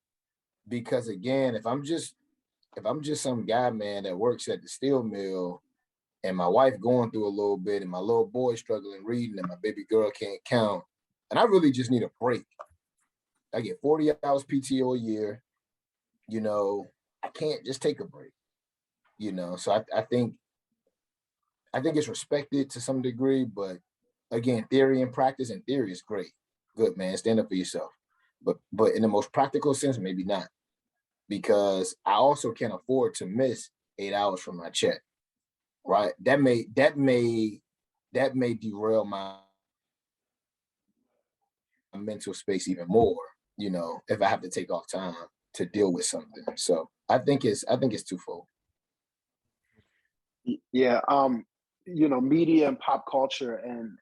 because again, if I'm just some guy, man, that works at the steel mill and my wife going through a little bit and my little boy struggling reading and my baby girl can't count, and I really just need a break. I get 40 hours PTO a year, you know, I can't just take a break, you know. So I think it's respected to some degree, but again, theory and practice, and theory is great. Good, man, stand up for yourself. But in the most practical sense, maybe not. Because I also can't afford to miss 8 hours from my check, right? That may derail my mental space even more, you know, if I have to take off time to deal with something. So I think it's twofold. Yeah, you know, media and pop culture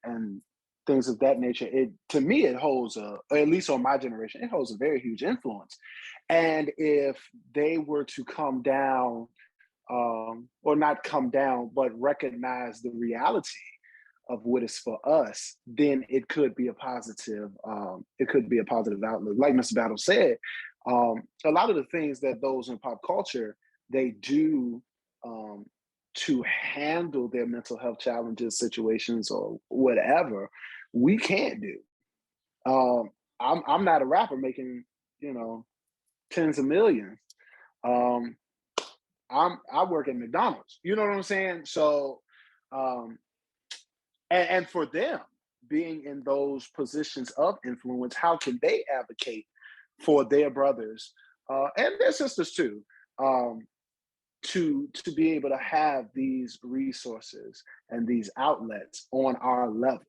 and things of that nature, it to me it holds or at least on my generation, it holds a very huge influence. And if they were to come down, or not come down, but recognize the reality of what is for us, then it could be a positive. It could be a positive outlook. Like Mr. Battle said, a lot of the things that those in pop culture they do to handle their mental health challenges, situations, or whatever, we can't do. I'm not a rapper making, you know, tens of millions. Um, I work at McDonald's. You know what I'm saying? So, um, and for them being in those positions of influence, how can they advocate for their brothers and their sisters too, to be able to have these resources and these outlets on our level?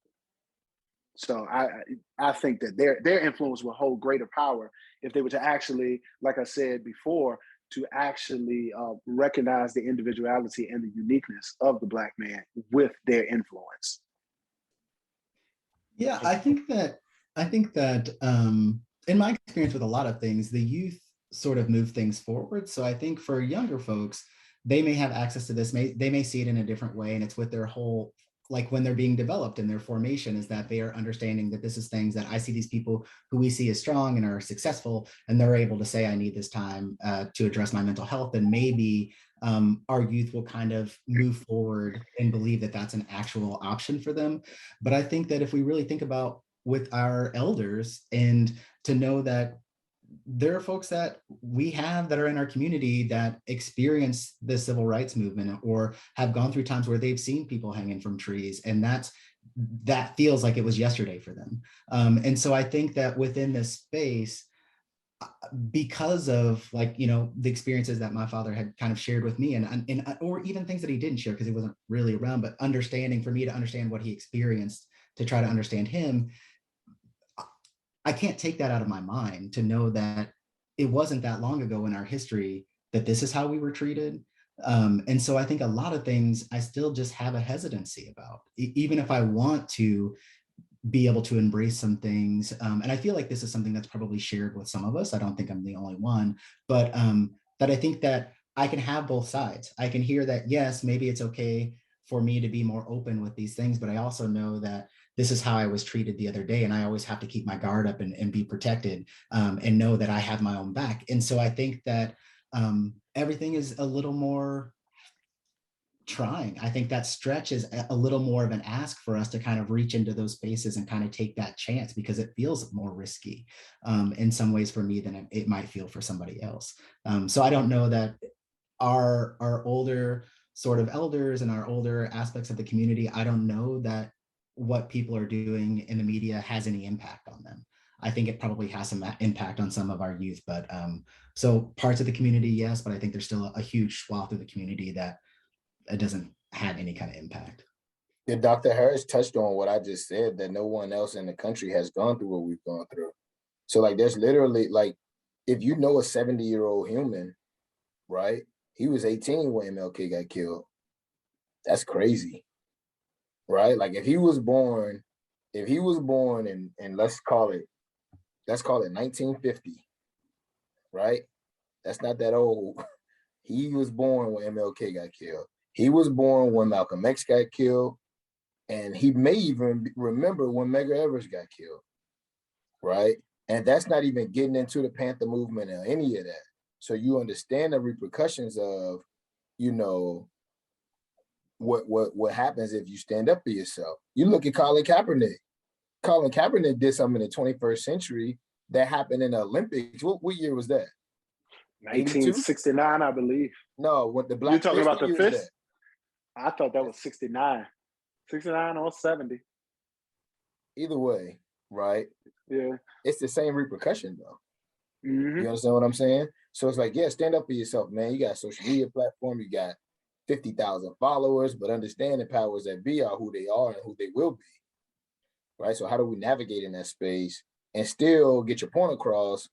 So I think that their influence will hold greater power if they were to actually, like I said before, to actually recognize the individuality and the uniqueness of the Black man with their influence. Yeah, I think that in my experience with a lot of things, the youth sort of move things forward. So I think for younger folks, they may have access to this, they may see it in a different way, and it's with their whole, like when they're being developed in their formation, is that they are understanding that this is things that I see these people who we see as strong and are successful, and they're able to say, I need this time to address my mental health. And maybe our youth will kind of move forward and believe that that's an actual option for them. But I think that if we really think about with our elders, and to know that there are folks that we have that are in our community that experience the civil rights movement or have gone through times where they've seen people hanging from trees, and that feels like it was yesterday for them. And so I think that within this space, because of, like, you know, the experiences that my father had kind of shared with me, and or even things that he didn't share because he wasn't really around, but understanding, for me to understand what he experienced, to try to understand him, I can't take that out of my mind, to know that it wasn't that long ago in our history that this is how we were treated. And so I think a lot of things I still just have a hesitancy about, even if I want to be able to embrace some things. And I feel like this is something that's probably shared with some of us. I don't think I'm the only one, but that I think that I can have both sides. I can hear that, yes, maybe it's okay for me to be more open with these things, but I also know that this is how I was treated the other day. And I always have to keep my guard up and be protected, and know that I have my own back. And so I think that everything is a little more trying. I think that stretch is a little more of an ask for us to kind of reach into those spaces and kind of take that chance, because it feels more risky in some ways for me than it might feel for somebody else. So I don't know that our older sort of elders and our older aspects of the community, I don't know that what people are doing in the media has any impact on them. I think it probably has some impact on some of our youth, but so parts of the community, yes, but I think there's still a huge swath of the community that it doesn't have any kind of impact. Yeah, Dr. Harris touched on what I just said, that no one else in the country has gone through what we've gone through. So like, there's literally like, if you know a 70-year-old human, right? He was 18 when MLK got killed. That's crazy, right? Like if he was born in let's call it 1950, right? That's not that old. He was born when MLK got killed. He was born when Malcolm X got killed. And he may even remember when Medgar Evers got killed, right? And that's not even getting into the Panther movement or any of that. So you understand the repercussions of, you know, what happens if you stand up for yourself. You look at Colin Kaepernick. Colin Kaepernick did something in the 21st century that happened in the Olympics. What year was that? 1969, I believe. No, what the Black You're talking Fist, about the year was fist? that? I thought that was 69. 69 or 70. Either way, right? Yeah. It's the same repercussion though. Mm-hmm. You understand what I'm saying? So it's like, yeah, stand up for yourself, man. You got a social media platform, you got 50,000 followers, but understand the powers that be are who they are and who they will be, right? So how do we navigate in that space and still get your point across,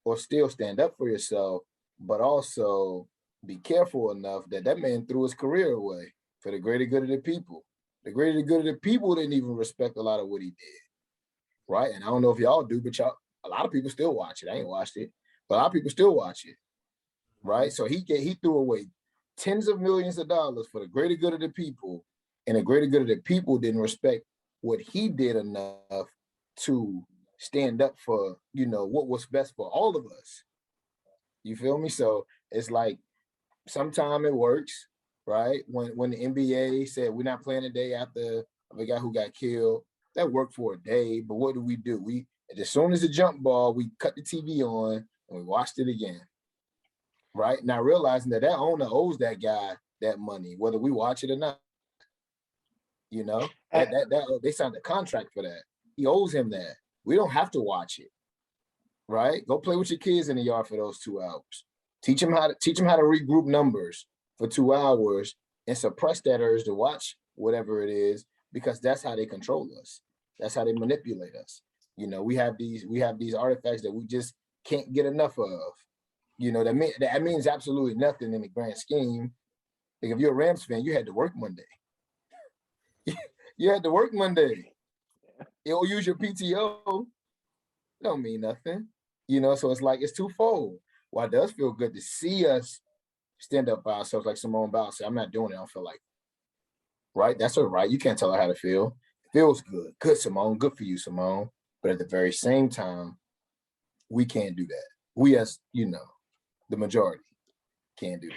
or still stand up for yourself, but also be careful enough that that man threw his career away for the greater good of the people. The greater good of the people didn't even respect a lot of what he did, right? And I don't know if y'all do, but a lot of people still watch it. I ain't watched it, but a lot of people still watch it, right? So he threw away tens of millions of dollars for the greater good of the people, and the greater good of the people didn't respect what he did enough to stand up for, you know, what was best for all of us. You feel me? So it's like, sometimes it works, right? When the NBA said we're not playing the day after the guy who got killed, that worked for a day. But what do? We as soon as the jump ball, we cut the TV on and we watched it again, right? Now realizing that owner owes that guy that money, whether we watch it or not. You know, that they signed a contract for that. He owes him that. We don't have to watch it, right? Go play with your kids in the yard for those 2 hours. Teach them how to regroup numbers for 2 hours and suppress that urge to watch whatever it is, because that's how they control us. That's how they manipulate us. You know, we have these artifacts that we just can't get enough of. You know, that means absolutely nothing in the grand scheme. Like if you're a Rams fan, you had to work Monday. You had to work Monday. You'll use your PTO. Don't mean nothing. You know, so it's like, it's twofold. While it does feel good to see us stand up by ourselves, like Simone Biles said, I'm not doing it, I don't feel like it. Right? That's her right. You can't tell her how to feel. It feels good. Good, Simone. Good for you, Simone. But at the very same time, we can't do that. We, as you know, the majority can't do that.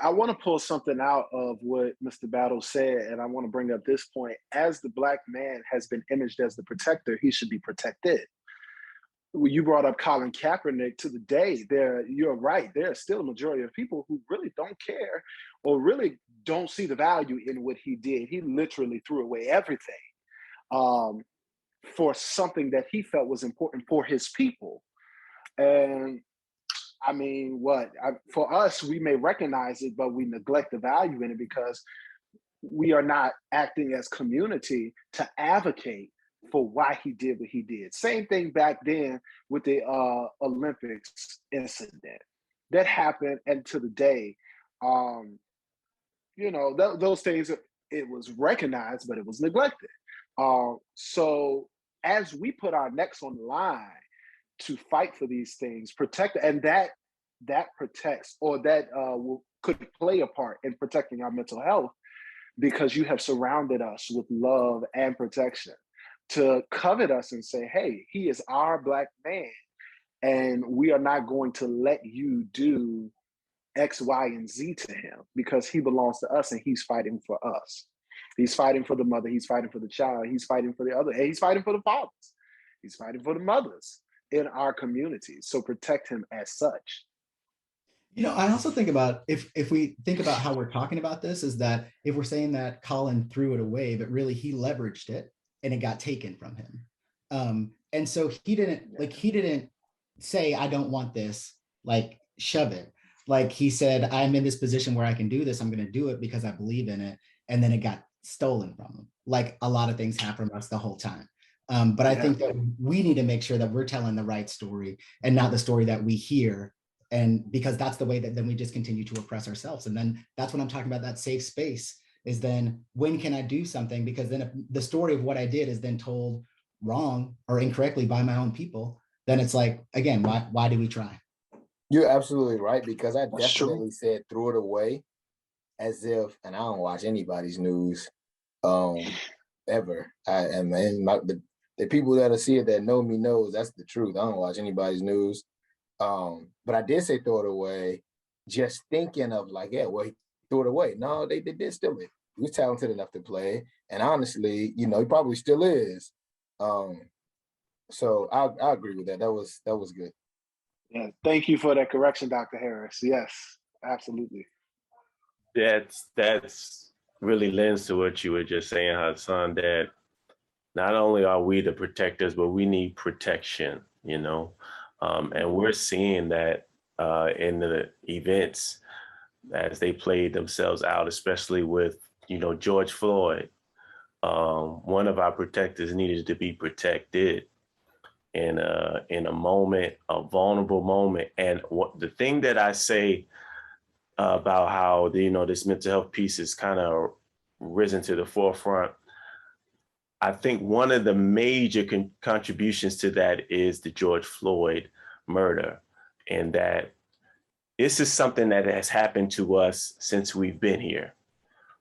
I want to pull something out of what Mr. Battle said, and I want to bring up this point. As the Black man has been imaged as the protector, he should be protected. You brought up Colin Kaepernick. To the day, you're right. There are still a majority of people who really don't care or really don't see the value in what he did. He literally threw away everything for something that he felt was important for his people. And I mean, for us, we may recognize it, but we neglect the value in it because we are not acting as community to advocate for why he did what he did. Same thing back then with the Olympics incident that happened, and to the day, you know, those things, it was recognized, but it was neglected. So as we put our necks on the line to fight for these things, protect, and that protects, or that could play a part in protecting our mental health, because you have surrounded us with love and protection. To covet us and say, hey, he is our Black man, and we are not going to let you do X, Y, and Z to him because he belongs to us and he's fighting for us. He's fighting for the mother, he's fighting for the child, he's fighting for the other, and he's fighting for the fathers, he's fighting for the mothers in our communities. So protect him as such. You know, I also think about if we think about how we're talking about this, is that if we're saying that Colin threw it away, but really he leveraged it and it got taken from him. And so he didn't say, I don't want this, like shove it. Like he said, I'm in this position where I can do this. I'm going to do it because I believe in it. And then it got stolen from him. Like a lot of things happen to us the whole time. But I think that we need to make sure that we're telling the right story and not the story that we hear. And because that's the way that then we just continue to oppress ourselves. And then that's what I'm talking about, that safe space is then when can I do something? Because then if the story of what I did is then told wrong or incorrectly by my own people, then it's like, again, why do we try? You're absolutely right, because I That's true. definitely said threw it away as if, and I don't watch anybody's news ever. And the people that see it that know me knows that's the truth. I don't watch anybody's news. But I did say throw it away, just thinking of like, yeah, well, he threw it away. No, they did steal it. He was talented enough to play, and honestly, you know, he probably still is. So I agree with that. That was good. Yeah, thank you for that correction, Dr. Harris. Yes, absolutely. That's really lends to what you were just saying, Hassan, that not only are we the protectors, but we need protection, you know? And we're seeing that in the events as they played themselves out, especially with, you know, George Floyd. One of our protectors needed to be protected in a moment, a vulnerable moment. And what the thing that I say about how this mental health piece is kind of risen to the forefront, I think one of the major contributions to that is the George Floyd murder, and that this is something that has happened to us since we've been here,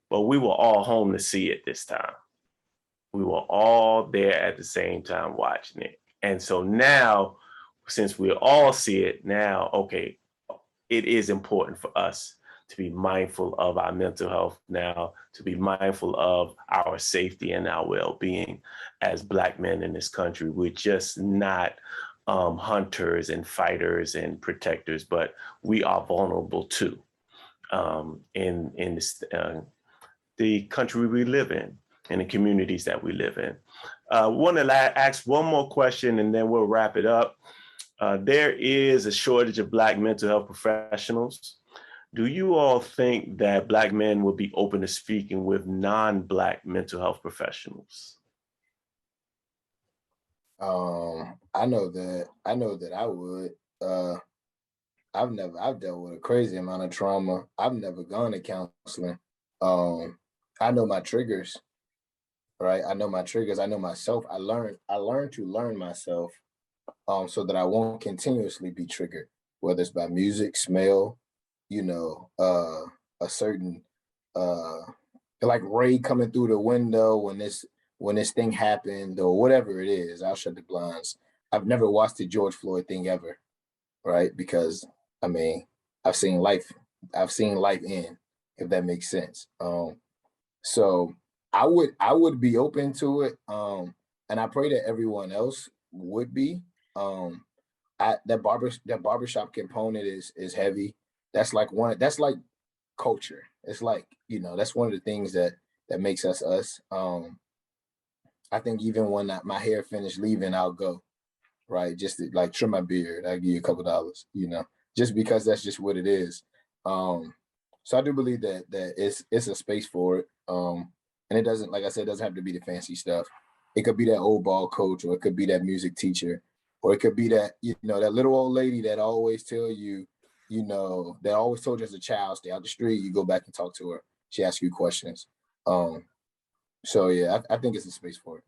but we were all home to see it this time. We were all there at the same time watching it. And so now, since we all see it now, okay, it is important for us to be mindful of our mental health now, to be mindful of our safety and our well-being as Black men in this country. We're just not hunters and fighters and protectors, but we are vulnerable too in this, the country we live in and the communities that we live in. I want to ask one more question and then we'll wrap it up. There is a shortage of Black mental health professionals. Do you all think that Black men will be open to speaking with non-Black mental health professionals? I know that I would. I've dealt with a crazy amount of trauma. I've never gone to counseling. I know my triggers, right? I know my triggers. I know myself. I learned to learn myself, so that I won't continuously be triggered, whether it's by music, smell, a certain like ray coming through the window when this thing happened or whatever it is. I'll shut the blinds. I've never watched the George Floyd thing ever, right? Because I mean, I've seen life end, if that makes sense. So I would be open to it. And I pray that everyone else would be. That barbershop component is heavy. That's like culture. It's like, that's one of the things that makes us us. I think even when my hair finished leaving, I'll go, right? Just to, like, trim my beard. I'll give you a couple dollars, just because that's just what it is. So I do believe that it's a space for it. And it doesn't, like I said, it doesn't have to be the fancy stuff. It could be that old ball coach, or it could be that music teacher, or it could be that, that little old lady that always tell you, that always told you as a child, stay out the street, you go back and talk to her. She asks you questions. So yeah, I think it's a space for it.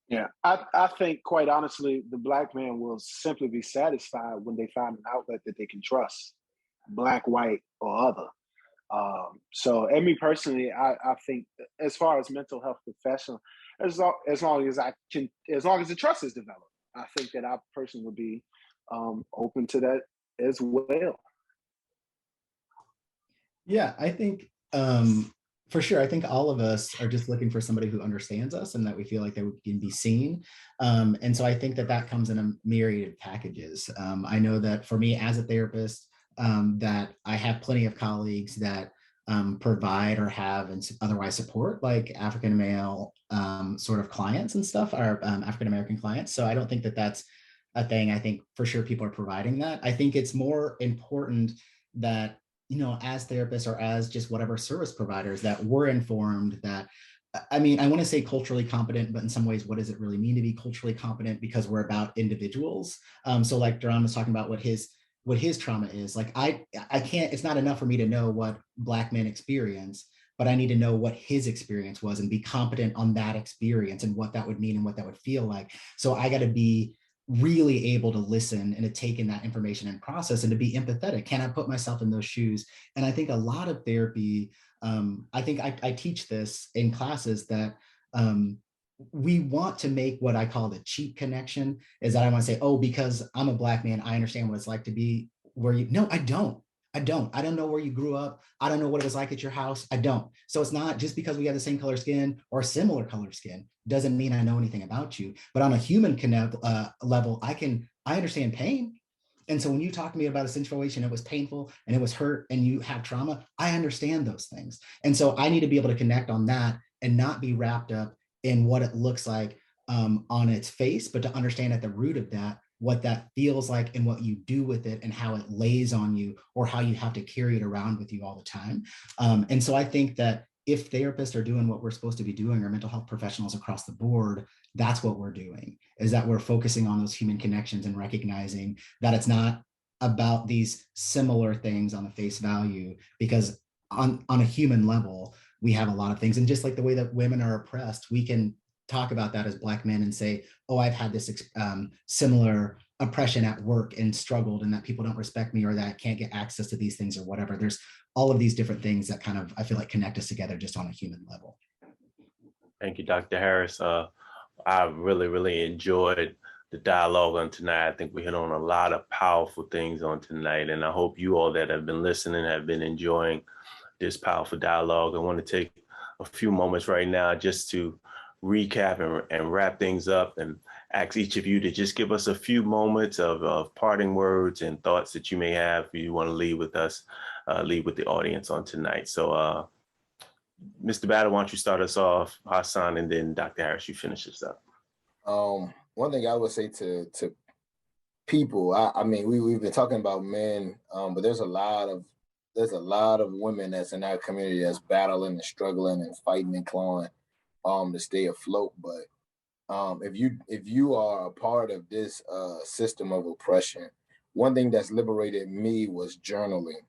Yeah, I think, quite honestly, the Black man will simply be satisfied when they find an outlet that they can trust, Black, white, or other. So, and me personally, I think as far as mental health professional, as long as the trust is developed, I think that I personally would be open to that as well. Yeah, I think for sure. I think all of us are just looking for somebody who understands us and that we feel like they can be seen. And so I think that that comes in a myriad of packages. I know that for me as a therapist, that I have plenty of colleagues that provide or have and otherwise support like African male sort of clients and stuff, or African American clients. So I don't think that that's a thing. I think for sure people are providing that. I think it's more important that, you know, as therapists or as just whatever service providers, that we're informed that, I mean, I want to say culturally competent, but in some ways, what does it really mean to be culturally competent? Because we're about individuals. So like Duran was talking about what his trauma is. Like I can't, it's not enough for me to know what Black men experience, but I need to know what his experience was and be competent on that experience and what that would mean and what that would feel like. So I got to be really able to listen and to take in that information and process and to be empathetic. Can I put myself in those shoes? And I think a lot of therapy, I think I teach this in classes that we want to make what I call the cheap connection, is that I want to say, oh, because I'm a Black man, I understand what it's like to be where you, no, I don't. I don't know where you grew up. I don't know what it was like at your house. I don't. So it's not just because we have the same color skin or similar color skin doesn't mean I know anything about you. But on a human connect level, I understand pain. And so when you talk to me about a situation, it was painful and it was hurt and you have trauma, I understand those things. And so I need to be able to connect on that and not be wrapped up in what it looks like on its face, but to understand at the root of that, what that feels like and what you do with it and how it lays on you or how you have to carry it around with you all the time. And so I think that if therapists are doing what we're supposed to be doing, or mental health professionals across the board, that's what we're doing, is that we're focusing on those human connections and recognizing that it's not about these similar things on the face value, because on a human level, we have a lot of things. And just like the way that women are oppressed, we can talk about that as Black men and say, oh, I've had this similar oppression at work and struggled, and that people don't respect me, or that I can't get access to these things or whatever. There's all of these different things that kind of, I feel like, connect us together just on a human level. Thank you, Dr. Harris. I really enjoyed the dialogue on tonight. I think we hit on a lot of powerful things on tonight, and I hope you all that have been listening have been enjoying this powerful dialogue. I want to take a few moments right now just to recap and wrap things up, and ask each of you to just give us a few moments of parting words and thoughts that you may have you want to leave with us, leave with the audience on tonight. So Mr. Battle, why don't you start us off, Hassan, and then Dr. Harris, you finish this up. One thing I would say to people, I mean, we've been talking about men, but there's a lot of women that's in our community that's battling and struggling and fighting and clawing to stay afloat. But if you are a part of this system of oppression, one thing that's liberated me was journaling.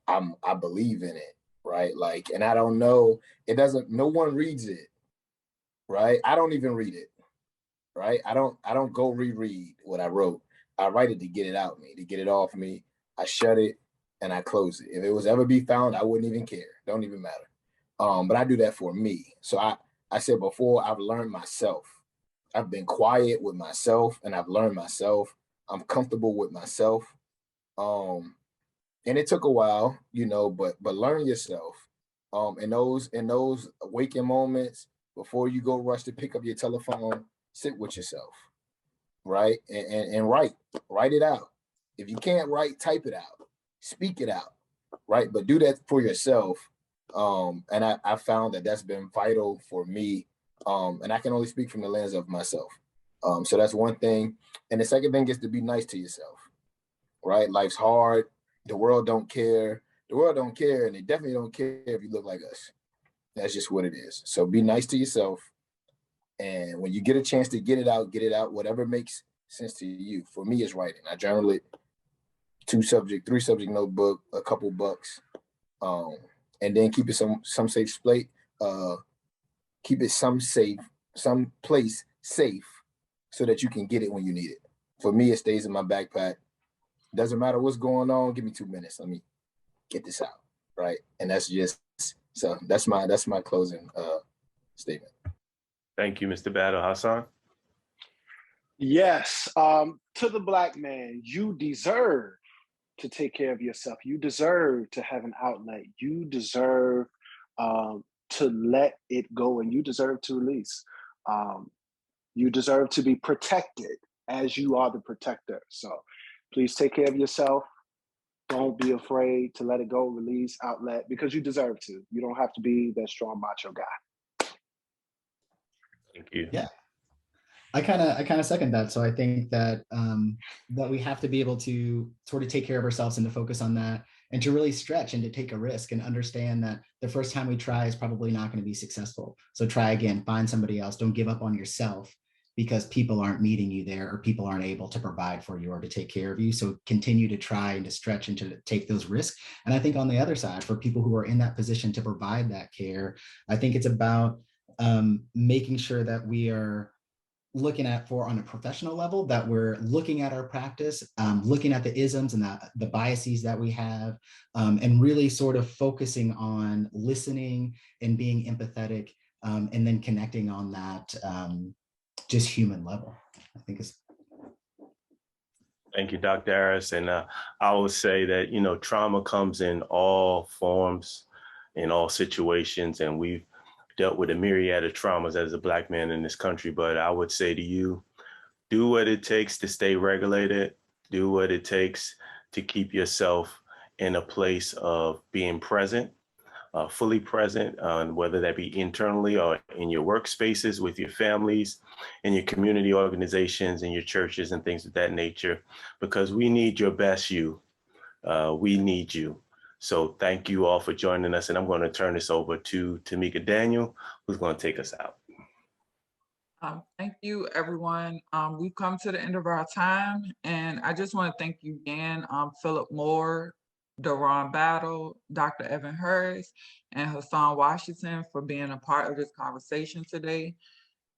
I believe in it, right? Like, and I don't know, no one reads it, right? I don't even read it, right? I don't go reread what I wrote. I write it to get it out me, to get it off me. I shut it and I close it. If it was ever be found, I wouldn't even care. Don't even matter. But I do that for me. So I said before, I've learned myself. I've been quiet with myself and I've learned myself. I'm comfortable with myself. And it took a while, you know, but learn yourself. In those waking moments, before you go rush to pick up your telephone, sit with yourself, right? And write it out. If you can't write, type it out, speak it out, right? But do that for yourself. And I found that that's been vital for me. And I can only speak from the lens of myself. So that's one thing. And the second thing is to be nice to yourself, right? Life's hard. The world don't care. The world don't care. And they definitely don't care if you look like us. That's just what it is. So be nice to yourself. And when you get a chance to get it out, whatever makes sense to you. For me, it's writing. I journal it, 3 subject notebook, a couple bucks. And then keep it some safe place. Keep it some place safe so that you can get it when you need it. For me, it stays in my backpack. Doesn't matter what's going on. Give me 2 minutes. Let me get this out, right? And that's my closing statement. Thank you, Mr. Battle. Hassan? Yes, to the Black man, you deserve to take care of yourself. You deserve to have an outlet. You deserve to let it go, and you deserve to release. Um, you deserve to be protected as you are the protector. So please take care of yourself. Don't be afraid to let it go, release, outlet, because you deserve to. You don't have to be that strong macho guy. Thank you. Yeah. I kind of second that. So I think that that we have to be able to sort of take care of ourselves and to focus on that and to really stretch and to take a risk and understand that the first time we try is probably not going to be successful. So try again, find somebody else. Don't give up on yourself because people aren't meeting you there or people aren't able to provide for you or to take care of you. So continue to try and to stretch and to take those risks. And I think on the other side, for people who are in that position to provide that care, I think it's about making sure that we are looking at for on a professional level, that we're looking at our practice, looking at the isms and the biases that we have, and really sort of focusing on listening and being empathetic, and then connecting on that just human level. I think is. Thank you, Dr. Harris. And I would say that, you know, trauma comes in all forms, in all situations, and we've dealt with a myriad of traumas as a Black man in this country. But I would say to you, do what it takes to stay regulated, do what it takes to keep yourself in a place of being present, fully present, whether that be internally or in your workspaces with your families, in your community organizations, and your churches and things of that nature, because we need your best you. We need you. So thank you all for joining us. And I'm going to turn this over to Tamika Daniel, who's going to take us out. Thank you, everyone. We've come to the end of our time, and I just want to thank you again, Philip Moore, Daron Battle, Dr. Evan Harris, and Hassan Washington for being a part of this conversation today.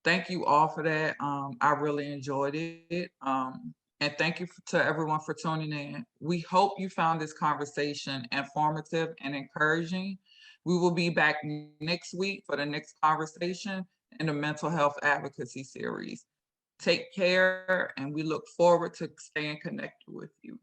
Thank you all for that. I really enjoyed it. And thank you to everyone for tuning in. We hope you found this conversation informative and encouraging. We will be back next week for the next conversation in the Mental Health Advocacy Series. Take care, and we look forward to staying connected with you.